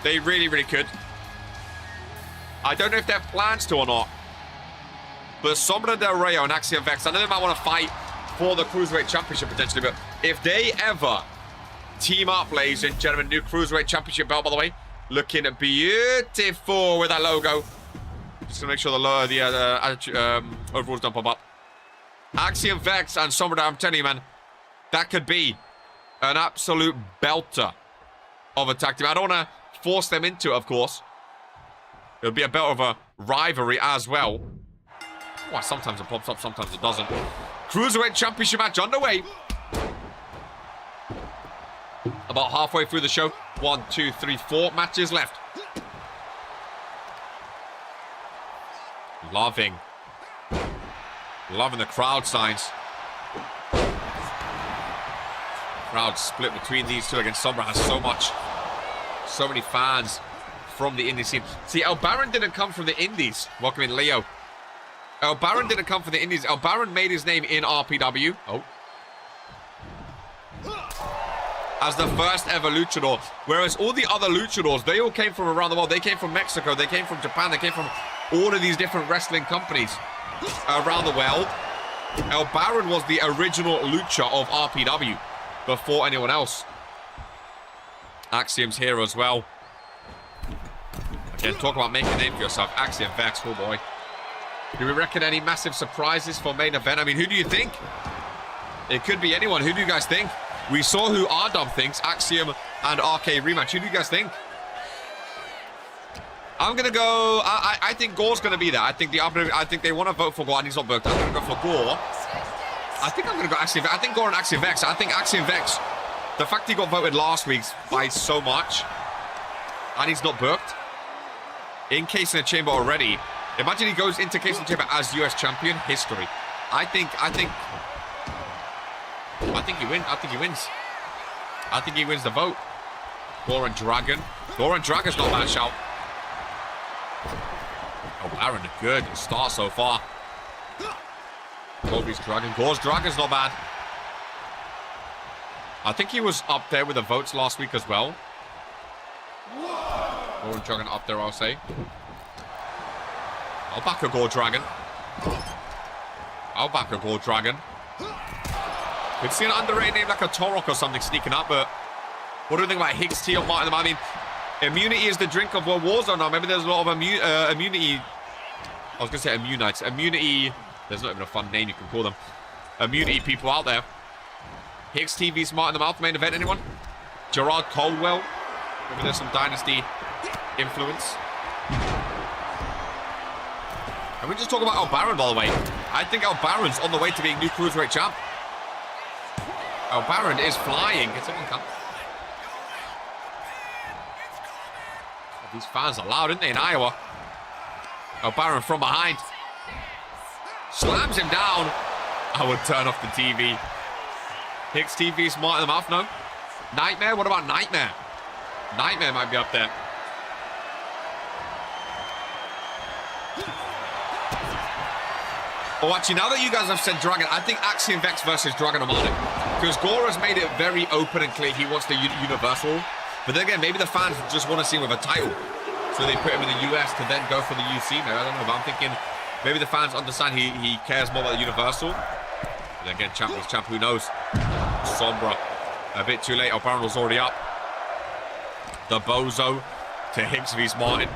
They really, really could. I don't know if they have plans to or not. But Sombra Del Rio and Axiom Vex, I know they might want to fight for the Cruiserweight Championship potentially, but if they ever team up, ladies and gentlemen, new Cruiserweight Championship belt, by the way, looking beautiful with that logo. Just gonna make sure the overalls don't pop up. Axiom Vex and Sombra, I'm telling you, man, that could be an absolute belter of a tag team. I don't want to force them into it, of course. It'll be a bit of a rivalry as well. Well, sometimes it pops up, sometimes it doesn't. Cruiserweight Championship match underway. About halfway through the show. 1, 2, 3, 4 matches left. Loving the crowd signs. Crowd split between these two against Sombra. Has so many fans from the indie scene. See, El Baron didn't come from the indies. Welcome in, Leo. El Baron didn't come from the indies. El Baron made his name in RPW. Oh. As the first ever luchador. Whereas all the other luchadors, they all came from around the world. They came from Mexico. They came from Japan. They came from all of these different wrestling companies around the world. El Baron was the original lucha of RPW before anyone else. Axiom's here as well. Again, talk about making a name for yourself. Axiom Vex, oh boy. Do we reckon any massive surprises for main event? I mean, who do you think? It could be anyone. Who do you guys think? We saw who R-Dub thinks. Axiom and RK rematch. Who do you guys think? I'm going to go... I think Gore's going to be there. I think they want to vote for Gore, and he's not booked. I'm going to go for Gore. I think I'm going to go Axiom Vex. I think Gore and Axiom Vex. I think Axiom Vex, the fact he got voted last week by so much, and he's not booked, in Case in the Chamber already. Imagine he goes into Case in the Chamber as US champion. History. I think he wins. I think he wins the vote. Gore and Dragon. Gore and Dragon's not a bad shout. Oh, Baron, good start so far. Gore's Dragon. Gore's Dragon's not bad. I think he was up there with the votes last week as well. Gore and Dragon up there, I'll say. I'll back a Gore Dragon. Could see an underrated name like a Torok or something sneaking up, but what do we think about Hicks T or Martin? I mean, immunity is the drink of Warzone now. Maybe there's a lot of immunity. I was going to say immunites. Immunity. There's not even a fun name you can call them. Immunity people out there. Hicks TV Smart in the mouth. Main event, anyone? Gerard Caldwell. Maybe there's some Dynasty influence. And we just talk about El Baron, by the way. I think El Baron's on the way to being new Cruiserweight champ. El Baron is flying. It's a come. These fans are loud, aren't they, in Iowa? El Baron from behind. Slams him down. I would turn off the TV. Hicks TV Smart in the mouth, no? Nightmare? What about Nightmare? Nightmare might be up there. Oh, actually, now that you guys have said Dragon, I think Axiom Vex versus Dragon Amano. Because Gore has made it very open and clear he wants the Universal. But then again, maybe the fans just want to see him with a title. So they put him in the US to then go for the UC. Maybe, I don't know, but I'm thinking maybe the fans understand he cares more about the Universal. And then again, champ was champ, who knows? Sombra, a bit too late. El Baron was already up. The Bozo to Hicks vs Martin.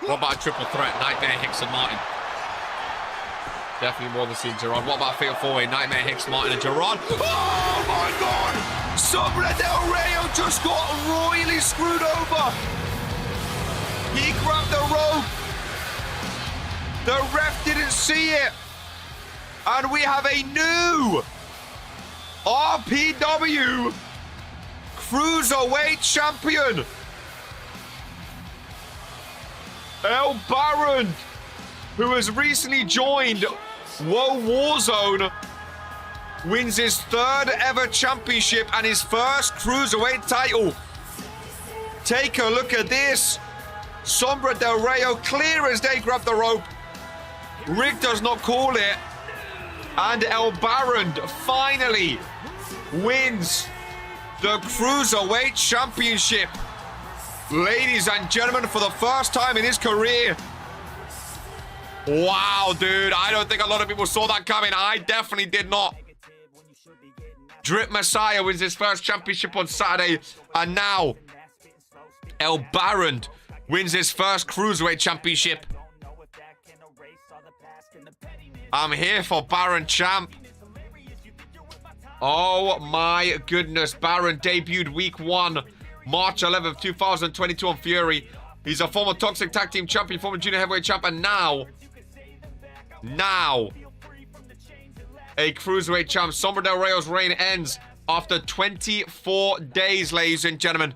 What about a triple threat? Nightmare, Hicks and Martin. Definitely more than seeing Gerard. What about a fatal four-way? Nightmare, Hicks, Martin, and Gerard. Oh my God! Sombra Del Rio just got royally screwed over. He grabbed the rope. The ref didn't see it. And we have a new RPW Cruiserweight champion. El Baron, who has recently joined Warzone, wins his 3rd ever championship and his first cruiserweight title. Take a look at this. Sombra Del Rayo clear as they grab the rope. Rick does not call it. And El Baron finally wins the Cruiserweight Championship. Ladies and gentlemen, for the first time in his career. Wow, dude. I don't think a lot of people saw that coming. I definitely did not. Drip Messiah wins his first championship on Saturday. And now, El Baron wins his first Cruiserweight Championship. I'm here for Baron Champ. Oh my goodness. Baron debuted week 1, March 11th, 2022 on Fury. He's a former Toxic Tag Team Champion, former Junior Heavyweight Champ, and now, a Cruiserweight Champ. Sombra Del Rayo's reign ends after 24 days, ladies and gentlemen.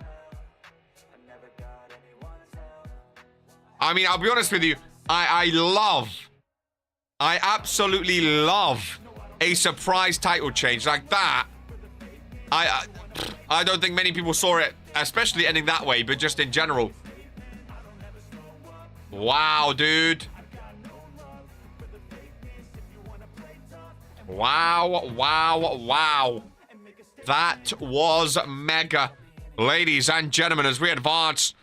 I mean, I'll be honest with you. I absolutely love a surprise title change like that. I don't think many people saw it, especially ending that way, but just in general. Wow, dude. Wow. That was mega. Ladies and gentlemen, as we advance.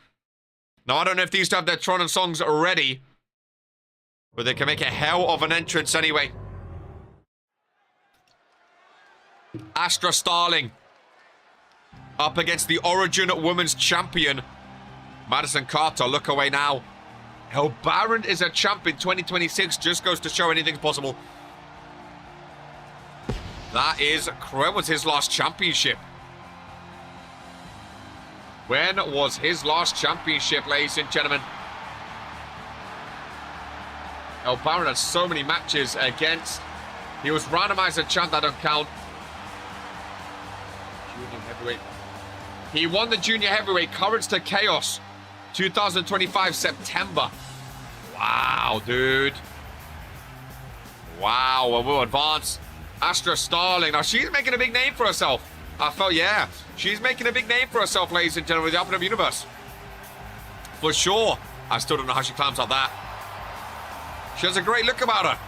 Now, I don't know if these two have their Tron and songs ready, but they can make a hell of an entrance anyway. Astra Starling up against the Origin Women's Champion, Madison Carter. Look away now. El Baron is a champ in 2026. Just goes to show anything's possible. That is, when was his last championship? When was his last championship, ladies and gentlemen? El Baron had so many matches against. He was randomized as champ, that don't count. Junior heavyweight. He won the junior heavyweight, Courage to Chaos, 2025 September. Wow, dude. Wow, well, we'll advance. Astra Starling. Now, she's making a big name for herself. I felt, yeah. She's making a big name for herself, ladies and gentlemen, with the RPW universe. For sure. I still don't know how she climbs up that. She has a great look about her.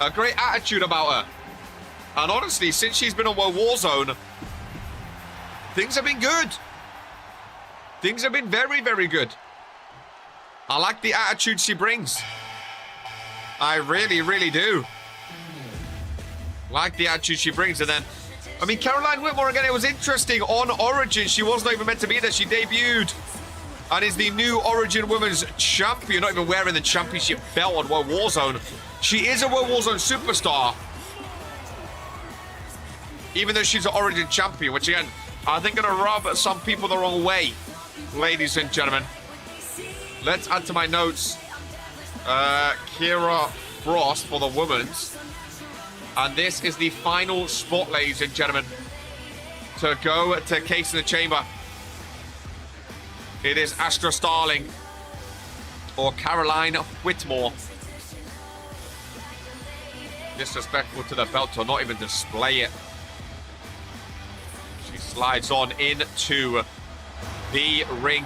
A great attitude about her. And honestly, since she's been on Warzone, things have been good. Things have been very, very good. I like the attitude she brings. I really, really do. Like the attitude she brings. And then, I mean, Caroline Whitmore, again, it was interesting. On Origin, she wasn't even meant to be there. She debuted and is the new Origin Women's Champion. Not even wearing the championship belt on World Warzone. She is a World Warzone superstar. Even though she's an Origin Champion, which again, I think gonna rub some people the wrong way, ladies and gentlemen. Let's add to my notes Kira Frost for the women's. And this is the final spot, ladies and gentlemen, to go to Case in the Chamber. It is Astra Starling or Caroline Whitmore. Disrespectful to the belt to not even display it. She slides on into the ring.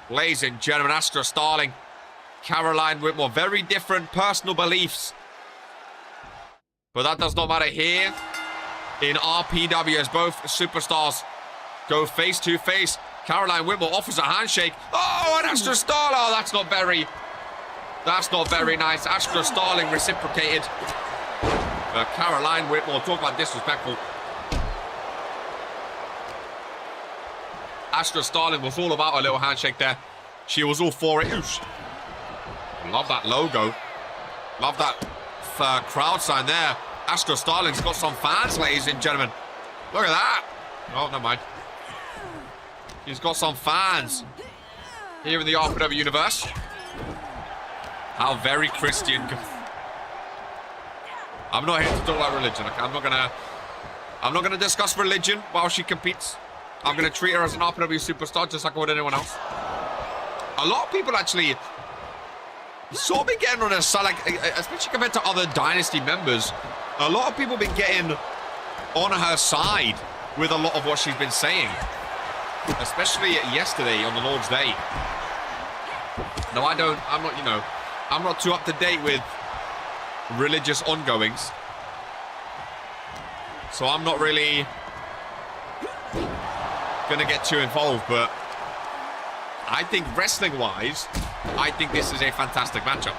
Ladies and gentlemen, Astra Starling, Caroline Whitmore. Very different personal beliefs. But that does not matter here in RPW as both superstars go face to face. Caroline Whitmore offers a handshake. Oh, and Astra Starling. Oh, that's not very nice. Astra Starling reciprocated. Caroline Whitmore, talk about disrespectful. Astra Starling was all about a little handshake there. She was all for it. Oosh. Love that logo. Love that crowd sign there. Astra Starling's got some fans, ladies and gentlemen. Look at that. Oh, never mind. She's got some fans here in the RPW universe. How very Christian. I'm not here to talk about religion, okay? I'm not gonna discuss religion while she competes. I'm gonna treat her as an RPW superstar just like I would anyone else. A lot of people actually sort of been getting on her side, like, especially compared to other Dynasty members. A lot of people been getting on her side with a lot of what she's been saying, especially yesterday on the Lord's Day. No, I'm not too up to date with religious ongoings, so I'm not really gonna get too involved, but I think wrestling-wise, I think this is a fantastic matchup.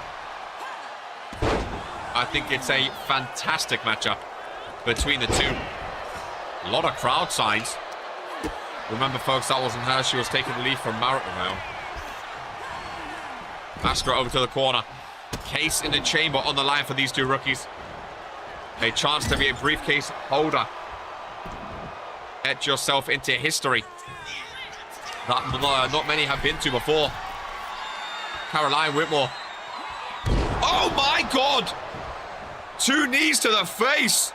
I think it's a fantastic matchup between the two. A lot of crowd signs. Remember, folks, that wasn't her. She was taking the lead from Marrett around. Astra over to the corner. Case in the chamber on the line for these two rookies. A chance to be a briefcase holder. Etch yourself into history that not many have been to before. Caroline Whitmore. Oh my God! 2 knees to the face.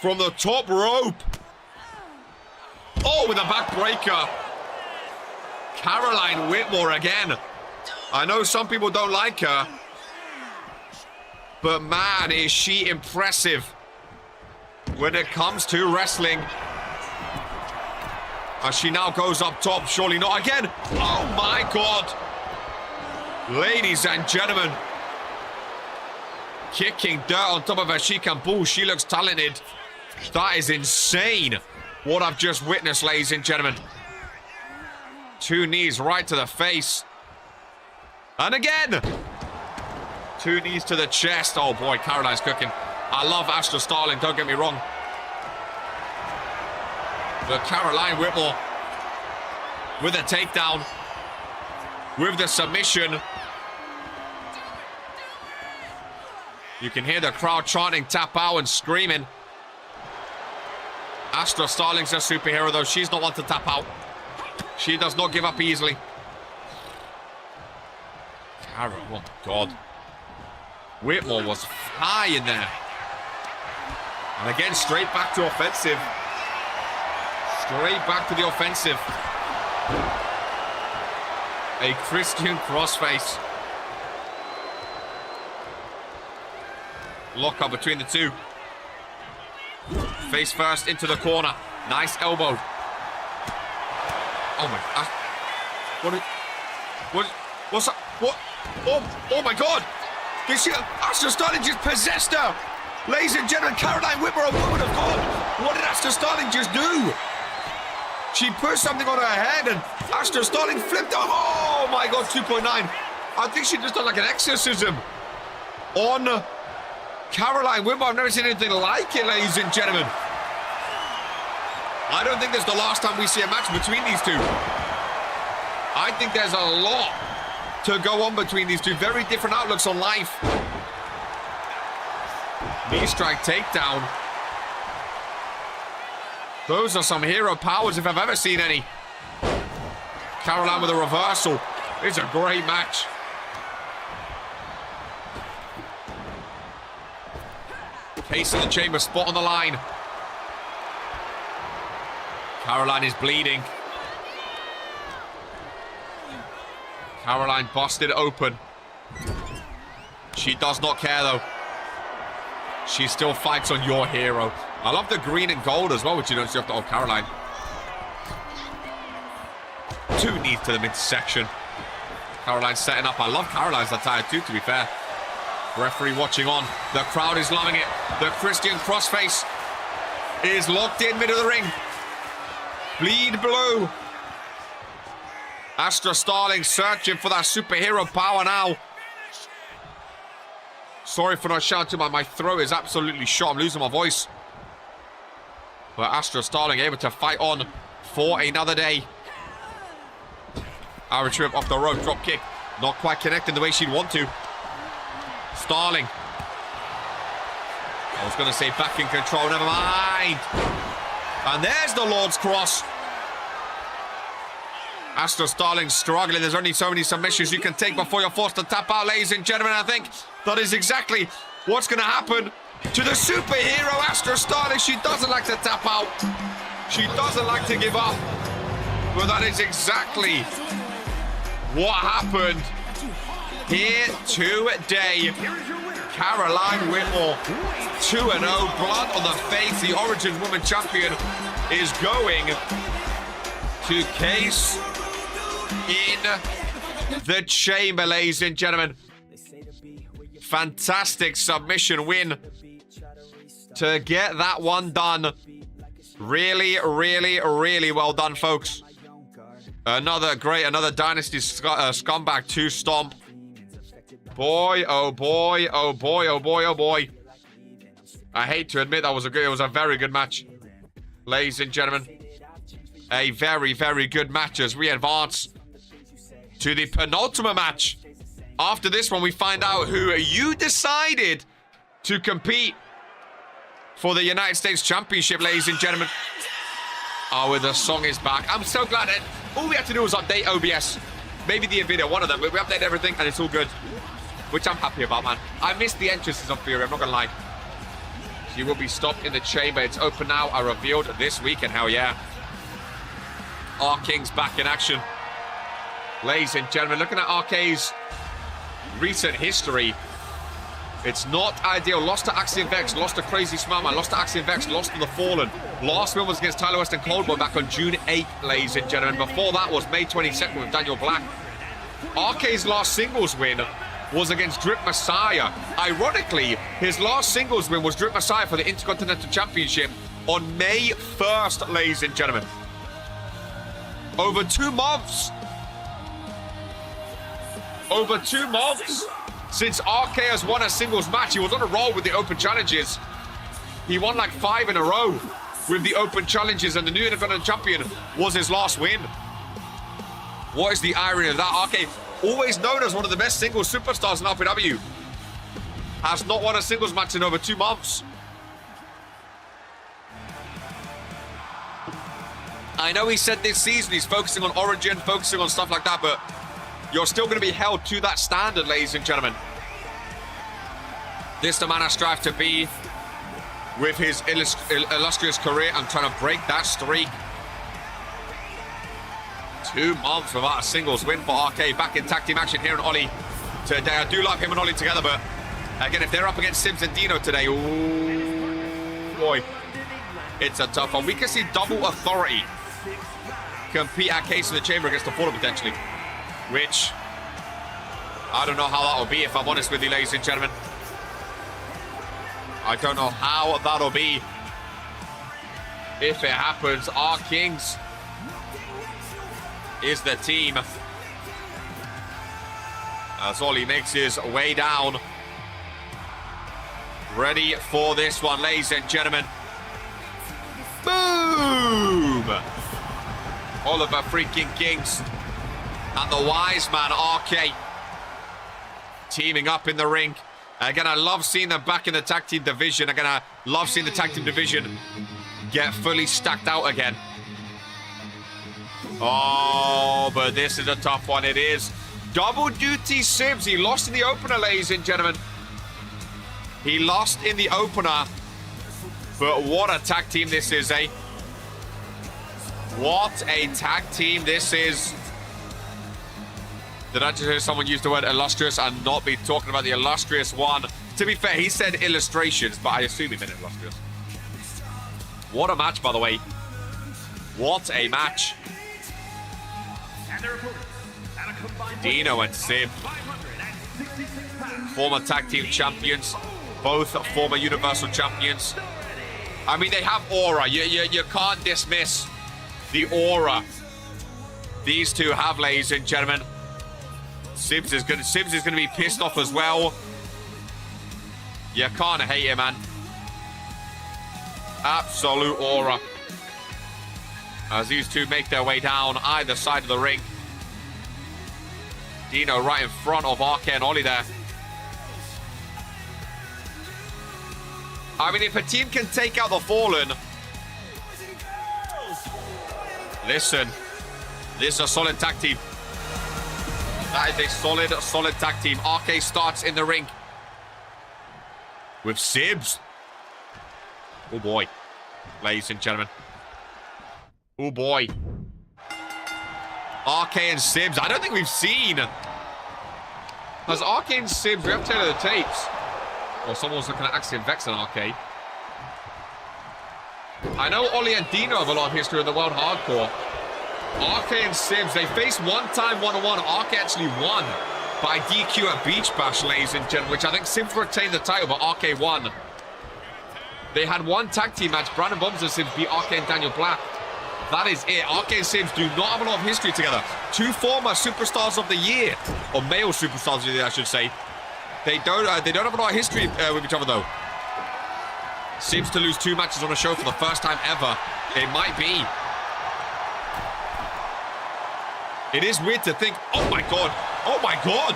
From the top rope. Oh, with a backbreaker. Caroline Whitmore again. I know some people don't like her, but man, is she impressive when it comes to wrestling. As she now goes up top, surely not again. Oh my God. Ladies and gentlemen, kicking dirt on top of her. She can bull. She looks talented. That is insane what I've just witnessed, ladies and gentlemen. 2 knees right to the face. And again. 2 knees to the chest. Oh boy, Caroline's cooking. I love Astra Starling, don't get me wrong. But Caroline Whitmore with a takedown, with the submission. You can hear the crowd chanting tap out and screaming. Astra Starling's a superhero, though. She's not one to tap out. She does not give up easily. Carol, oh God. Whitmore was flying there. And again, straight back to offensive. Straight back to the offensive. A Christian crossface. Lock up between the two. Face first into the corner. Nice elbow. Oh my. What's up? What? Oh my God. Did she? Astra Starling just possessed her. Ladies and gentlemen, Caroline Whitmore, a woman of God. What did Astra Starling just do? She put something on her head and Astra Starling flipped over. Oh my God, 2.9. I think she just done like an exorcism on Caroline Whitmore. I've never seen anything like it, ladies and gentlemen. I don't think this is the last time we see a match between these two. I think there's a lot to go on between these two. Very different outlooks on life. Knee strike takedown. Those are some hero powers if I've ever seen any. Caroline with a reversal. It's a great match. Case in the chamber, spot on the line. Caroline is bleeding. Caroline busted open. She does not care though. She still fights on your hero. I love the green and gold as well, which you don't see off the old Caroline. 2 knees to the midsection. Caroline setting up. I love Caroline's attire too, to be fair. Referee watching on. The crowd is loving it. The Christian crossface is locked in middle of the ring. Bleed blue. Astra Starling searching for that superhero power now. Sorry for not shouting, my throat is absolutely shot. I'm losing my voice. But Astra Starling able to fight on for another day. Arrow trip off the rope, drop kick. Not quite connecting the way she'd want to. Starling. I was going to say back in control, never mind. And there's the Lord's Cross. Astra Starling struggling. There's only so many submissions you can take before you're forced to tap out, ladies and gentlemen. I think that is exactly what's going to happen to the superhero Astra Starling. She doesn't like to tap out. She doesn't like to give up. But that is exactly what happened here today. Caroline Whitmore, 2-0, blood on the face. The Origins Women Champion is going to case in the chamber, ladies and gentlemen. Fantastic submission win to get that one done. Really, really, really well done, folks. Another Dynasty scumbag to stomp. Boy, oh boy, oh boy, oh boy, oh boy. I hate to admit it was a very good match, ladies and gentlemen. A very, very good match as we advance to the penultimate match. After this one, we find out who you decided to compete for the United States Championship, ladies and gentlemen. Oh, the song is back. I'm so glad that all we had to do was update OBS. Maybe the video, one of them. But we updated everything and it's all good. Which I'm happy about, man. I missed the entrances of Fury, I'm not going to lie. She will be stopped in the chamber. It's open now. I revealed this weekend. Hell yeah. R-King's back in action. Ladies and gentlemen, looking at RK's recent history, it's not ideal. Lost to Axiom Vex, lost to Crazy Smart Man, lost to Axiom Vex, lost to The Fallen. Last win was against Tyler West and Coldboy back on June 8th, ladies and gentlemen. Before that was May 22nd with Daniel Black. RK's last singles win was against Drip Messiah. Ironically, his last singles win was Drip Messiah for the Intercontinental Championship on May 1st, ladies and gentlemen. Over 2 months. Over 2 months since RK has won a singles match. He was on a roll with the Open Challenges. He won like 5 in a row with the Open Challenges, and the new Intercontinental Champion was his last win. What is the irony of that? RK, always known as one of the best singles superstars in RPW, has not won a singles match in over 2 months. I know he said this season he's focusing on Origin, focusing on stuff like that, but you're still going to be held to that standard, ladies and gentlemen. This the man I strive to be with his illustrious career. I'm trying to break that streak. 2 months without a singles win for RK. Back in tag team action here in Ollie today. I do like him and Ollie together, but again, if they're up against Sims and Dino today, ooh, boy, it's a tough one. We can see Double Authority compete at Case in the Chamber against the Fallen potentially, which I don't know how that will be, if I'm honest with you, ladies and gentlemen. I don't know how that'll be if it happens. Our Kings is the team as Ollie makes his way down, ready for this one, ladies and gentlemen. Boom! Oliver freaking Kings and the wise man RK teaming up in the ring. Again, I love seeing them back in the tag team division. Again, I love seeing the tag team division get fully stacked out again. Oh, but this is a tough one. It is. Double duty Sibs. He lost in the opener, ladies and gentlemen. He lost in the opener. But what a tag team this is, eh? What a tag team this is. Did I just hear someone use the word illustrious and not be talking about the illustrious one? To be fair, he said illustrations, but I assume he meant illustrious. What a match, by the way. What a match. Dino and Sim, former tag team champions, both former Universal champions. I mean, they have aura. You can't dismiss the aura these two have, ladies and gentlemen. Sims is gonna be pissed off as well. You can't hate him, man. Absolute aura as these two make their way down either side of the ring. Dino right in front of RK and Ollie there. I mean, if a team can take out the Fallen, listen, this is a solid tag team. That is a solid tag team. RK starts in the ring with Sibs. Oh boy, ladies and gentlemen. Oh boy. RK and Sibs. I don't think we've seen. As RK and Sibs, we have Taylor the Tapes. Or someone's looking at Axiom Vex and RK. I know Ollie and Dino have a lot of history in the world hardcore. RK and Sibs, they faced one time one-on-one. RK actually won by DQ at Beach Bash, ladies and gentlemen, which I think Sibs retained the title, but RK won. They had one tag team match. Brandon Bombs and Sibs beat RK and Daniel Black. That is it. RK and Sibs do not have a lot of history together. Two former superstars of the year, or male superstars of the year, I should say. They don't have a lot of history with each other, though. Sibs to lose 2 matches on a show for the first time ever. It might be. It is weird to think, oh my god, oh my god.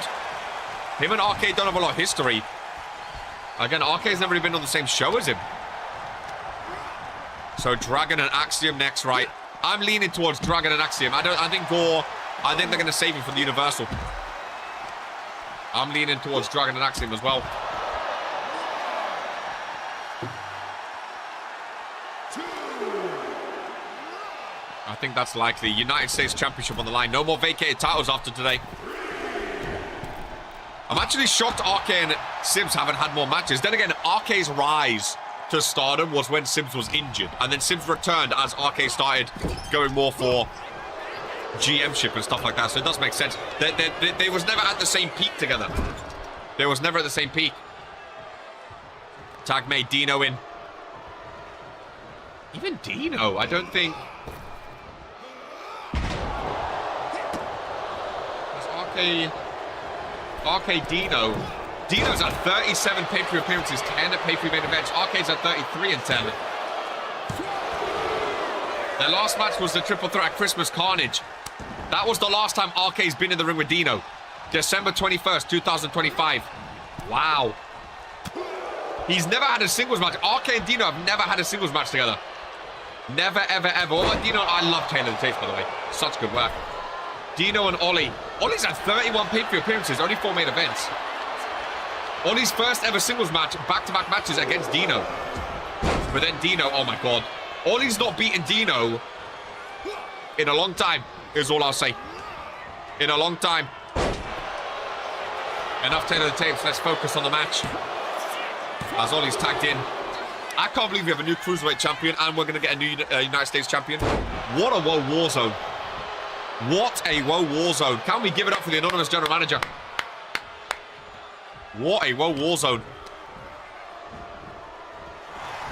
Him and RK don't have a lot of history. Again, RK's never really been on the same show as him. So Dragon and Axiom next, right? I'm leaning towards Dragon and Axiom. I think they're going to save him for the Universal. I'm leaning towards Dragon and Axiom as well. I think that's likely. United States Championship on the line. No more vacated titles after today. I'm actually shocked RK and Sibs haven't had more matches. Then again, RK's rise to stardom was when Sibs was injured. And then Sibs returned as RK started going more for GM-ship and stuff like that. So it does make sense. They was never at the same peak together. They was never at the same peak. Tag made Dino in. Even Dino, I don't think... RK Dino. Dino's at 37 pay-per-view appearances, 10 at pay-per-view main events. RK's at 33 and 10. Their last match was the Triple Threat Christmas Carnage. That was the last time RK's been in the ring with Dino. December 21st, 2025. Wow. He's never had a singles match. RK and Dino have never had a singles match together. Never, ever, ever. What about Dino? I love Taylor the Tapes, by the way. Such good work. Dino and Ollie. Ollie's had 31 pay-per-view appearances, only 4 main events. Ollie's first ever singles match, back-to-back matches against Dino. But then Dino, oh my god. Ollie's not beaten Dino in a long time, is all I'll say. In a long time. Enough Taylor the Tapes, let's focus on the match. As Ollie's tagged in. I can't believe we have a new Cruiserweight champion and we're going to get a new United States champion. What a Woe War Zone. What a Woe War Zone. Can we give it up for the anonymous general manager? What a Woe War Zone.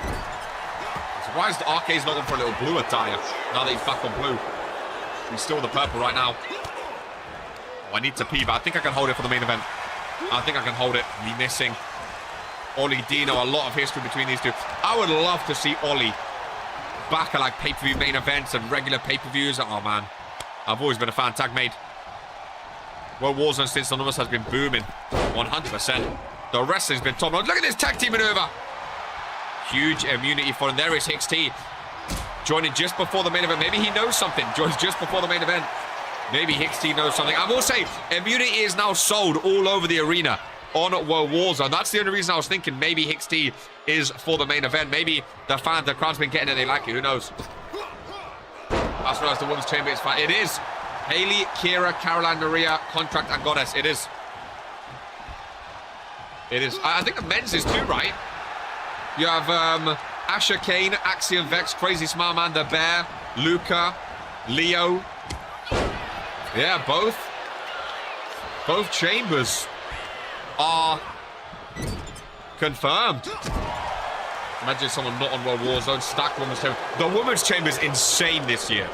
I'm surprised RK's not going for a little blue attire now that he's back on blue. He's still the purple right now. Oh, I need to pee, but I think I can hold it for the main event. I think I can hold it. Me missing. Ollie, Dino, a lot of history between these two. I would love to see Ollie back at like pay-per-view main events and regular pay-per-views. Oh man. I've always been a fan. Tag made. Well, Warzone since Anonymous has been booming. 100%. The wrestling's been top notch. Look at this tag team maneuver. Huge immunity for him. There is Hicks T. Joining just before the main event. Maybe he knows something. Joins just before the main event. Maybe Hicks T knows something. I will say, immunity is now sold all over the arena on World Warzone. That's the only reason I was thinking maybe Hicks T is for the main event. Maybe the fans, the crowd's been getting it. They like it. Who knows? As far as the women's chamber is fine. It is. Haley, Kira, Caroline, Maria, Contract, and Goddess. It is. It is. I think the men's is too, right? You have Asher Kane, Axiom Vex, Crazy Smile Man, The Bear, Luca, Leo. Yeah, both chambers are confirmed. Imagine someone not on World Warzone, stacked women's chamber. The women's chamber is insane this year.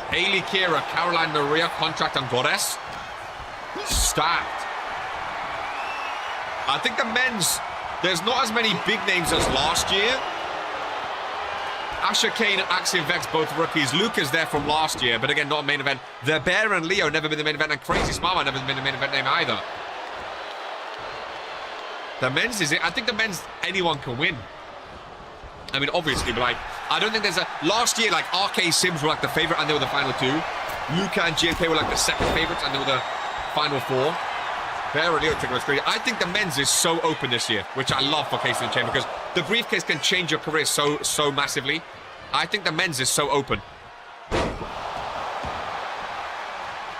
Haley, Kira, Caroline, Maria, Contract, and Goddess. Stacked. I think the men's, there's not as many big names as last year. Asher Kane and Axiom Vex, both rookies. Luca's there from last year, but again, not a main event. The Bear and Leo never been the main event, and Crazy Smile never been the main event name either. The men's is it. I think the men's, anyone can win. I mean, obviously, but like, I don't think there's a... Last year, like, RK Sims were like the favorite, and they were the final two. Luca and GMK were like the second favorites, and they were the final four. Bear and Leo took it crazy. I think the men's is so open this year, which I love for Casey and Chamber, because the briefcase can change your career so massively. I think the men's is so open.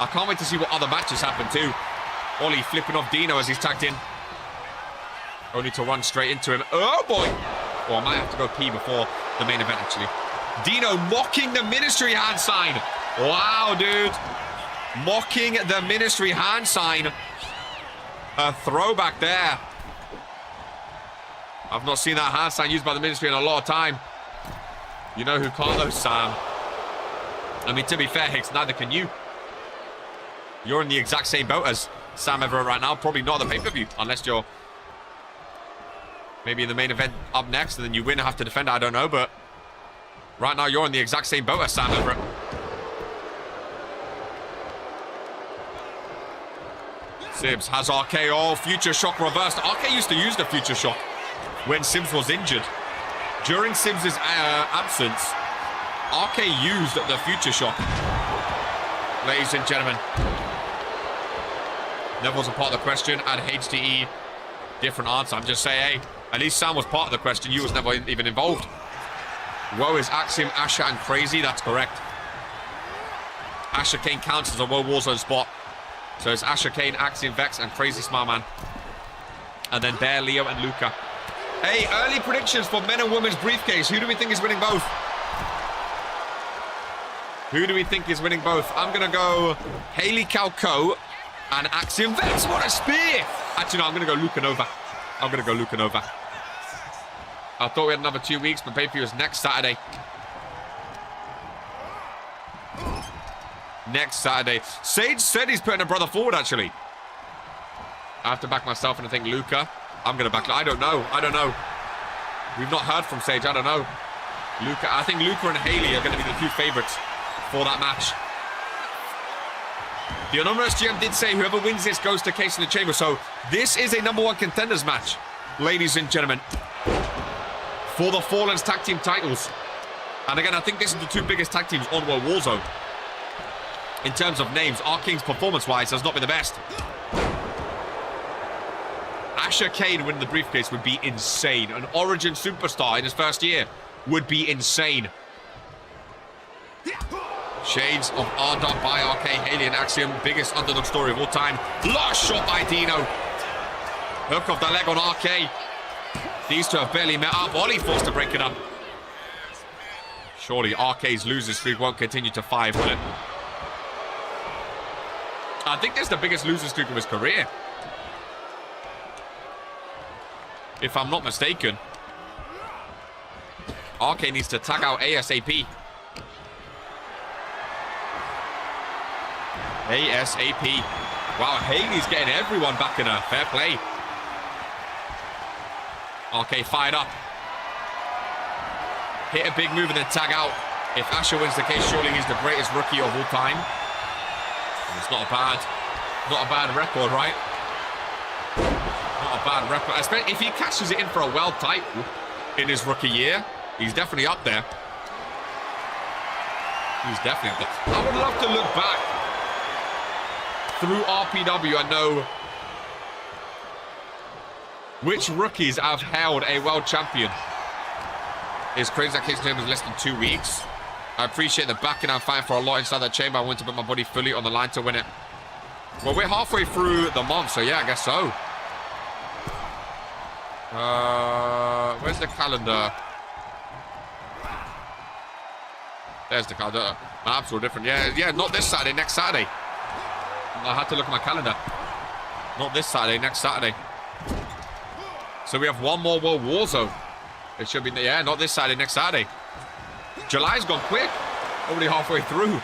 I can't wait to see what other matches happen too. Ollie flipping off Dino as he's tagged in. Only to run straight into him. Oh boy! Oh, I might have to go pee before the main event actually. Dino mocking the ministry hand sign. Wow, dude. Mocking the ministry hand sign. A throwback there. I've not seen that hand sign used by the ministry in a lot of time. You know who can't though, Sam? I mean, to be fair, Hicks, neither can you. You're in the exact same boat as Sam Everett right now. Probably not the pay-per-view, unless you're maybe in the main event up next, and then you win and have to defend. I don't know, but right now you're in the exact same boat as Sam Everett. Sims has RKO, Future Shock reversed. RK used to use the Future Shock when Sims was injured. During Sims' absence, RK used the Future Shock. Ladies and gentlemen, never was a part of the question. Add HDE, different answer. I'm just saying, hey, at least Sam was part of the question. You was never even involved. Woe is Axiom, Asher, and Crazy. That's correct. Asher Kane counts as a Woe Warzone spot. So it's Asher Kane, Axiom, Vex, and Crazy Smart Man. And then Bear, Leo, and Luca. Hey, early predictions for men and women's briefcase. Who do we think is winning both? Who do we think is winning both? I'm going to go Haley Calco and Axiom Vex. What a spear! Actually, no, I'm going to go Luca Nova. I'm going to go Luca Nova. I thought we had another 2 weeks, but pay-per-view is next Saturday. Next Saturday. Sage said he's putting a brother forward, actually. I have to back myself, and I think Luca. I'm going to back... I don't know. I don't know. We've not heard from Sage. I don't know. Luca. I think Luca and Haley are going to be the two favorites for that match. The anonymous GM did say whoever wins this goes to Case in the Chamber. So this is a #1 contenders match, ladies and gentlemen, for the Fallen's tag team titles. And again, I think this is the two biggest tag teams on World Warzone. In terms of names, our King's performance-wise has not been the best. Asher Kane winning the briefcase would be insane. An Origin superstar in his first year would be insane. Shades of R. by RK, Haley and Axiom. Biggest underdog story of all time. Last shot by Dino. Hook off the leg on RK. These two have barely met up. Ollie forced to break it up. Surely RK's loser streak won't continue to 5, will it? I think this is the biggest loser streak of his career, if I'm not mistaken. RK needs to tag out ASAP. ASAP. Wow, Haley's getting everyone back in her. Fair play. RK fired up. Hit a big move and then tag out. If Asher wins the case, surely he's the greatest rookie of all time. And it's not a bad record, right? Not a bad record. Especially if he cashes it in for a world title in his rookie year, he's definitely up there. He's definitely up there. I would love to look back through RPW and know which rookies have held a world champion. It's crazy that Case Chamber was less than 2 weeks. I appreciate the backing. I'm fighting for a lot inside that chamber. I want to put my body fully on the line to win it. Well, we're halfway through the month, so yeah, I guess so. Where's the calendar? There's the calendar. Maps were different. Yeah, not this Saturday, next Saturday. I had to look at my calendar. Not this Saturday, next Saturday. So we have one more World Warzone. It should be, yeah, not this Saturday, next Saturday. July's gone quick. Already halfway through.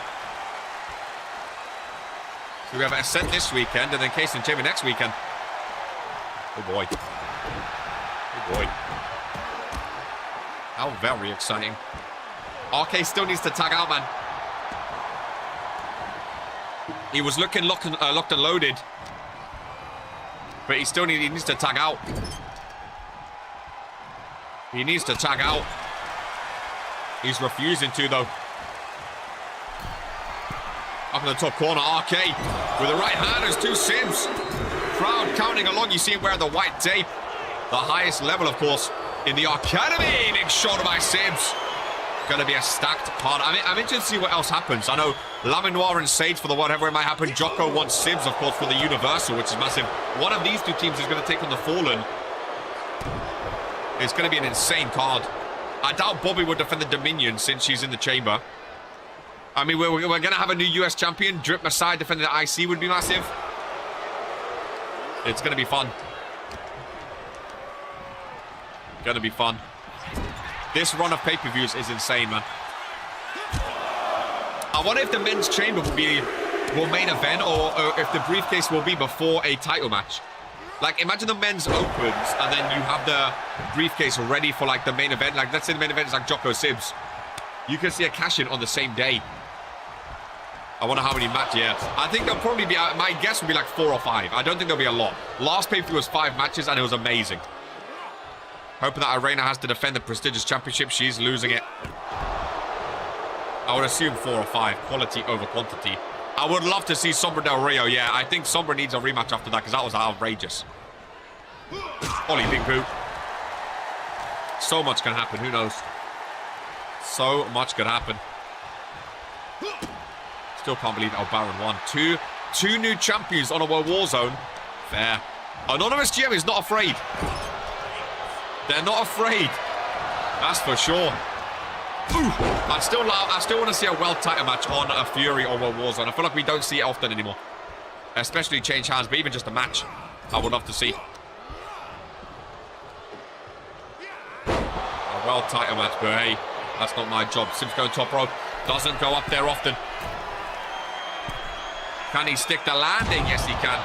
So we have Ascent this weekend and then Case and Chamber next weekend. Oh boy. Oh boy. How very exciting. RK still needs to tag out, man. He was looking locked and loaded. But he still needs to tag out. He needs to tag out. He's refusing to, though. Up in the top corner, RK with the right hand. There's two Sims. Crowd counting along. You see him wearing the white tape. The highest level, of course, in the Academy. Big shot by Sims. going to be a stacked card. I'm interested to see what else happens. I know Laminoir and Sage for the whatever it might happen. Jocko wants Sibs, of course, for the Universal, which is massive. One of these two teams is going to take on the Fallen. It's going to be an insane card. I doubt Bobby would defend the Dominion since she's in the chamber. I mean, we're going to have a new US champion. Drip Masai defending the IC would be massive. It's going to be fun. Going to be fun. This run of pay-per-views is insane, man. I wonder if the men's chamber will main event or if the briefcase will be before a title match. Like, imagine the men's opens and then you have the briefcase ready for, like, the main event. Like, let's say the main event is, like, Jocko Sibs. You can see a cash-in on the same day. I wonder how many matches. Yeah. I think there'll probably be, my guess would be, like, 4 or 5. I don't think there'll be a lot. Last pay-per-view was 5 matches and it was amazing. Hoping that Irena has to defend the prestigious championship. She's losing it. I would assume 4 or 5. Quality over quantity. I would love to see Sombra Del Rio. Yeah, I think Sombra needs a rematch after that because that was outrageous. Ollie, big boot. So much can happen. Who knows? So much could happen. Still can't believe El Baron won. Two new champions on a World War Zone. Fair. Anonymous GM is not afraid. They're not afraid. That's for sure. Ooh. I still want to see a world title match on a Fury or World War Zone. I feel like we don't see it often anymore. Especially change hands, but even just a match. I would love to see. A world title match, but hey, that's not my job. Sims going top rope. Doesn't go up there often. Can he stick the landing? Yes, he can.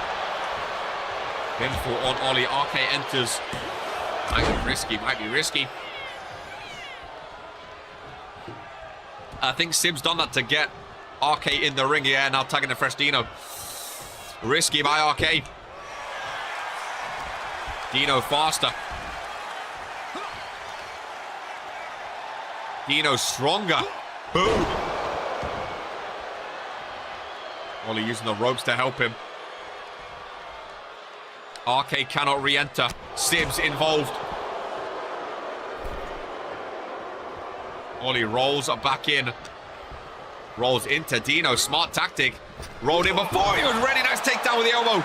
Pinfall on Ollie. RK enters. Might be risky, might be risky. I think Sib's done that to get RK in the ring. Yeah, now tagging the fresh Dino. Risky by RK. Dino faster. Dino stronger. Boom. Ollie using the ropes to help him. RK cannot re-enter. Sibs involved. Ollie rolls back in. Rolls into Dino. Smart tactic. Rolled in before he was ready. Nice takedown with the elbow.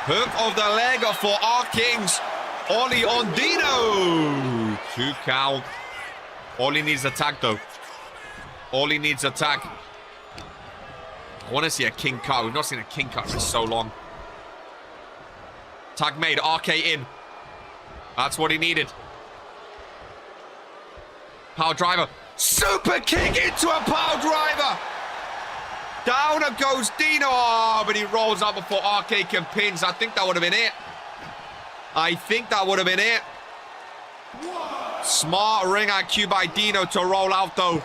Hook of the leg for our Kings. Ollie on Dino. 2 count. Ollie needs a tag though. Ollie needs a tag. I want to see a king cut. We've not seen a king cut for so long. Tag made. RK in. That's what he needed. Power driver. Super kick into a power driver. Down goes Dino. Oh, but he rolls up before RK can pins. I think that would have been it. I think that would have been it. Smart ring IQ by Dino to roll out though.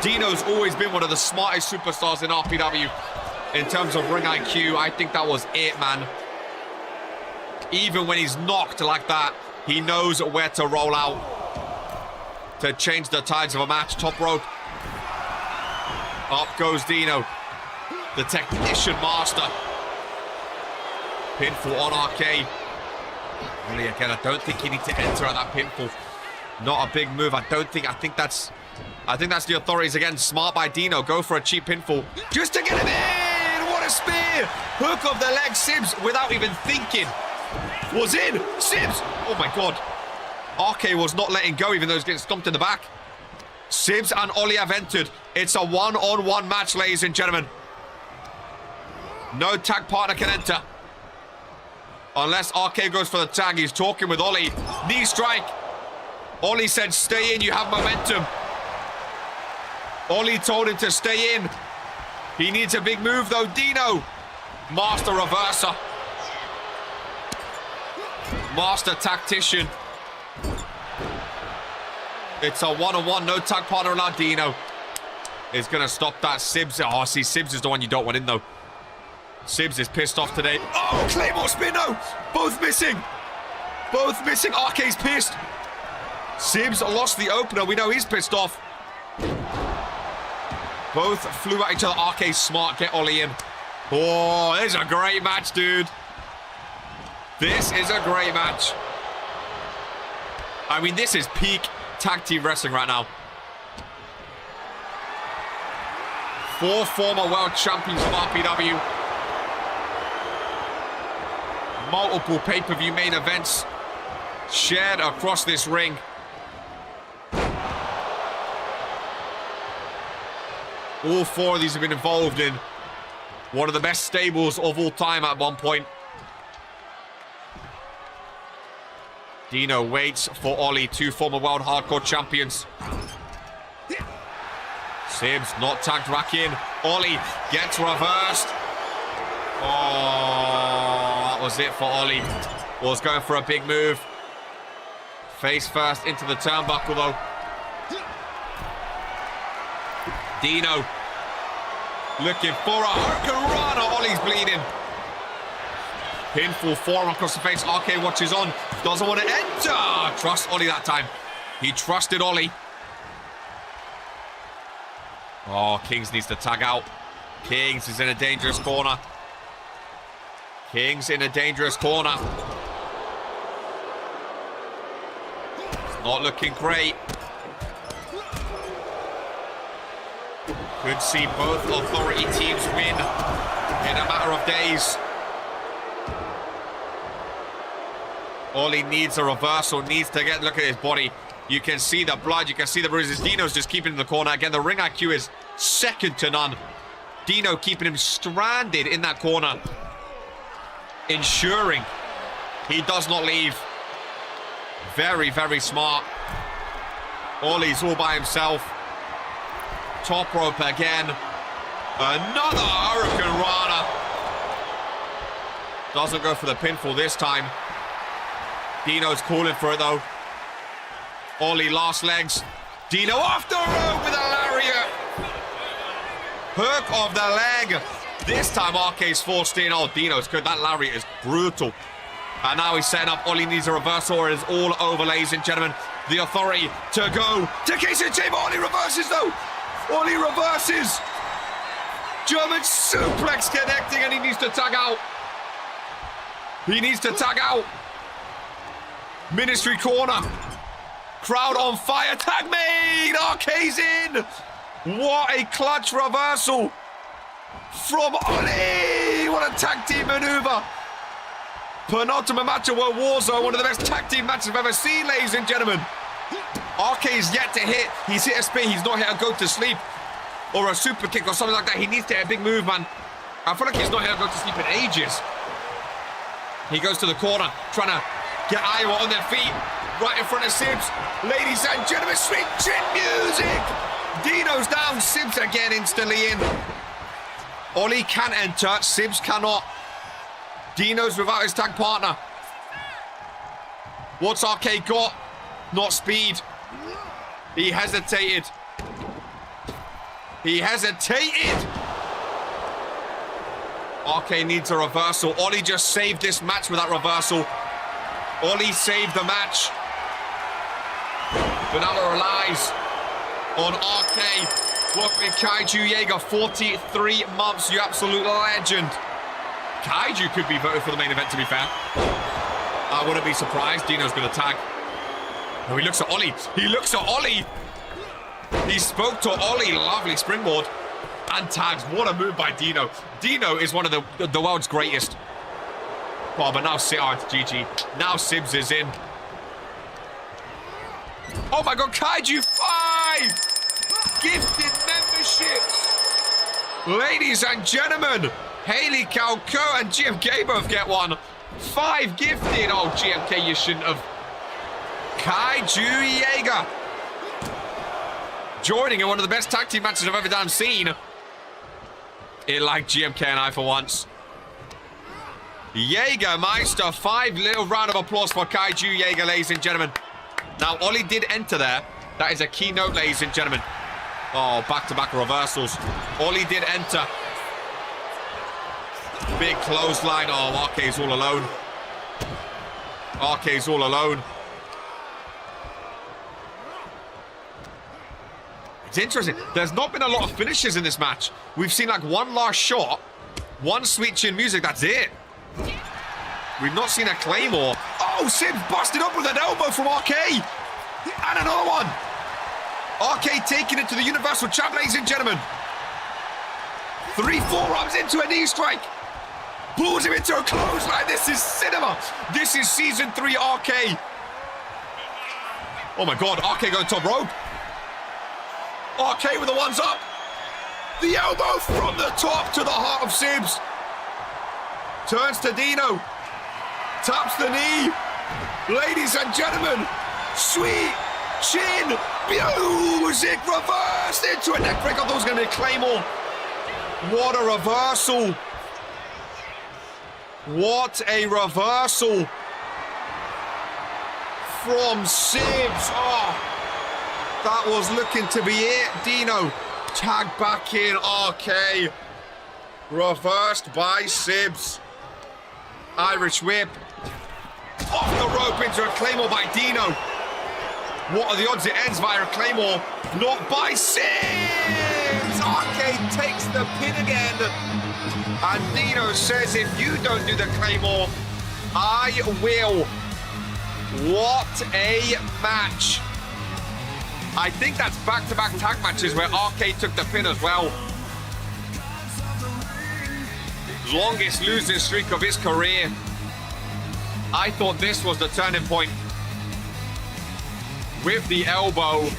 Dino's always been one of the smartest superstars in RPW in terms of ring IQ. I think that was it, man. Even when he's knocked like that, he knows where to roll out to change the tides of a match. Top rope. Up goes Dino. The technician master. Pinfall on RK. Really, again, I don't think he needs to enter at that pinfall. Not a big move. I think that's the authorities again. Smart by Dino. Go for a cheap pinfall. Just to get him in. What a spear. Hook of the leg. Sibs without even thinking. Was in. Sibs. Oh my God. RK was not letting go even though he's getting stomped in the back. Sibs and Ollie have entered. It's a one-on-one match, ladies and gentlemen. No tag partner can enter. Unless RK goes for the tag. He's talking with Ollie. Knee strike. Ollie said, stay in. You have momentum. Ollie told him to stay in. He needs a big move, though. Dino. Master reverser. Master tactician. It's a one-on-one. No tag partner allowed. Dino is going to stop that. Sibs. Oh, see, Sibs is the one you don't want in, though. Sibs is pissed off today. Oh, Claymore spin, no. Both missing. Both missing. RK's pissed. Sibs lost the opener. We know he's pissed off. Both flew at each other. RK smart. Get Ollie in. Oh, this is a great match, dude. This is a great match. I mean, this is peak tag team wrestling right now. 4 former world champions of RPW. Multiple pay-per-view main events shared across this ring. All 4 of these have been involved in one of the best stables of all time at one point. Dino waits for Ollie, 2 former world hardcore champions. Sibs not tagged back in. Ollie gets reversed. Oh, that was it for Ollie. Was going for a big move. Face first into the turnbuckle though. Dino looking for a hurricanrana. Ollie's bleeding. Pinfall forearm across the face. RK watches on. Doesn't want to enter. Trust Ollie that time. He trusted Ollie. Oh, Kings needs to tag out. Kings is in a dangerous corner. Kings in a dangerous corner. It's not looking great. Could see both authority teams win in a matter of days. Ollie needs a reversal, needs to look at his body. You can see the blood, you can see the bruises. Dino's just keeping him in the corner. Again, the ring IQ is second to none. Dino keeping him stranded in that corner, ensuring he does not leave. Very, very smart. Ollie's all by himself. Top rope again. Another hurricanrana. Doesn't go for the pinfall this time. Dino's calling for it though. Ollie last legs. Dino off the rope with a lariat. Hook of the leg. This time RK's forced in. Oh, Dino's good. That lariat is brutal. And now he's setting up. Ollie needs a reversal. It is all over, ladies and gentlemen. The authority to go to Casey Chamber. Ollie reverses though. Ollie reverses. German suplex connecting, and he needs to tag out. He needs to tag out. Ministry corner. Crowd on fire. Tag made. RK's in. What a clutch reversal from Ollie. What a tag team maneuver. Penultimate match of World Warzone. One of the best tag team matches I've ever seen, ladies and gentlemen. RK is yet to hit. He's hit a spin. He's not hit a go to sleep or a super kick or something like that. He needs to hit a big move, man. I feel like he's not hit a go to sleep in ages. He goes to the corner, trying to get Iowa on their feet, right in front of Sibs. Ladies and gentlemen, sweet chin music. Dino's down. Sibs again instantly in. Ollie can enter. Sibs cannot. Dino's without his tag partner. What's RK got? Not speed. He hesitated. He hesitated. RK needs a reversal. Ollie just saved this match with that reversal. Ollie saved the match. But now it relies on RK. Welcoming Kaiju Jaeger, 43 months, you absolute legend. Kaiju could be voted for the main event, to be fair. I wouldn't be surprised. Dino's going to tag. No, he looks at Ollie. He looks at Ollie. He spoke to Ollie. Lovely springboard. And tags. What a move by Dino. Dino is one of the world's greatest. Oh, but now GG. Now Sibs is in. Oh my god, Kaiju 5! Gifted memberships! Ladies and gentlemen, Haley, CAW and GMK both get one. 5 gifted. Oh, GMK, you shouldn't have. Kaiju Jaeger. Joining in one of the best tag team matches I've ever seen. It liked GMK and I for once. Jaegermeister, 5 little round of applause for Kaiju Jaeger, ladies and gentlemen. Now, Ollie did enter there. That is a keynote, ladies and gentlemen. Oh, back-to-back reversals. Ollie did enter. Big clothesline. Oh, RK's all alone. RK's all alone. It's interesting. There's not been a lot of finishes in this match. We've seen like one last shot, one sweet chin music, that's it. We've not seen a Claymore. Oh, Sibs busted up with an elbow from RK. And another one. RK taking it to the Universal Champ, ladies and gentlemen. 3 forearms into a knee strike. Pulls him into a clothesline. This is cinema. This is season 3 RK. Oh my God, RK going top rope. RK with the ones up. The elbow from the top to the heart of Sibs. Turns to Dino. Taps the knee. Ladies and gentlemen, sweet chin music reversed into a neck break. I thought it was going to be a Claymore. What a reversal. What a reversal from Sibs. Oh, that was looking to be it. Dino tagged back in. RK reversed by Sibs. Irish whip. Off the rope into a Claymore by Dino. What are the odds it ends via a Claymore? Not by Sibs! RK takes the pin again. And Dino says, if you don't do the Claymore, I will. What a match. I think that's back-to-back tag matches where RK took the pin as well. Longest losing streak of his career. I thought this was the turning point. With the elbow.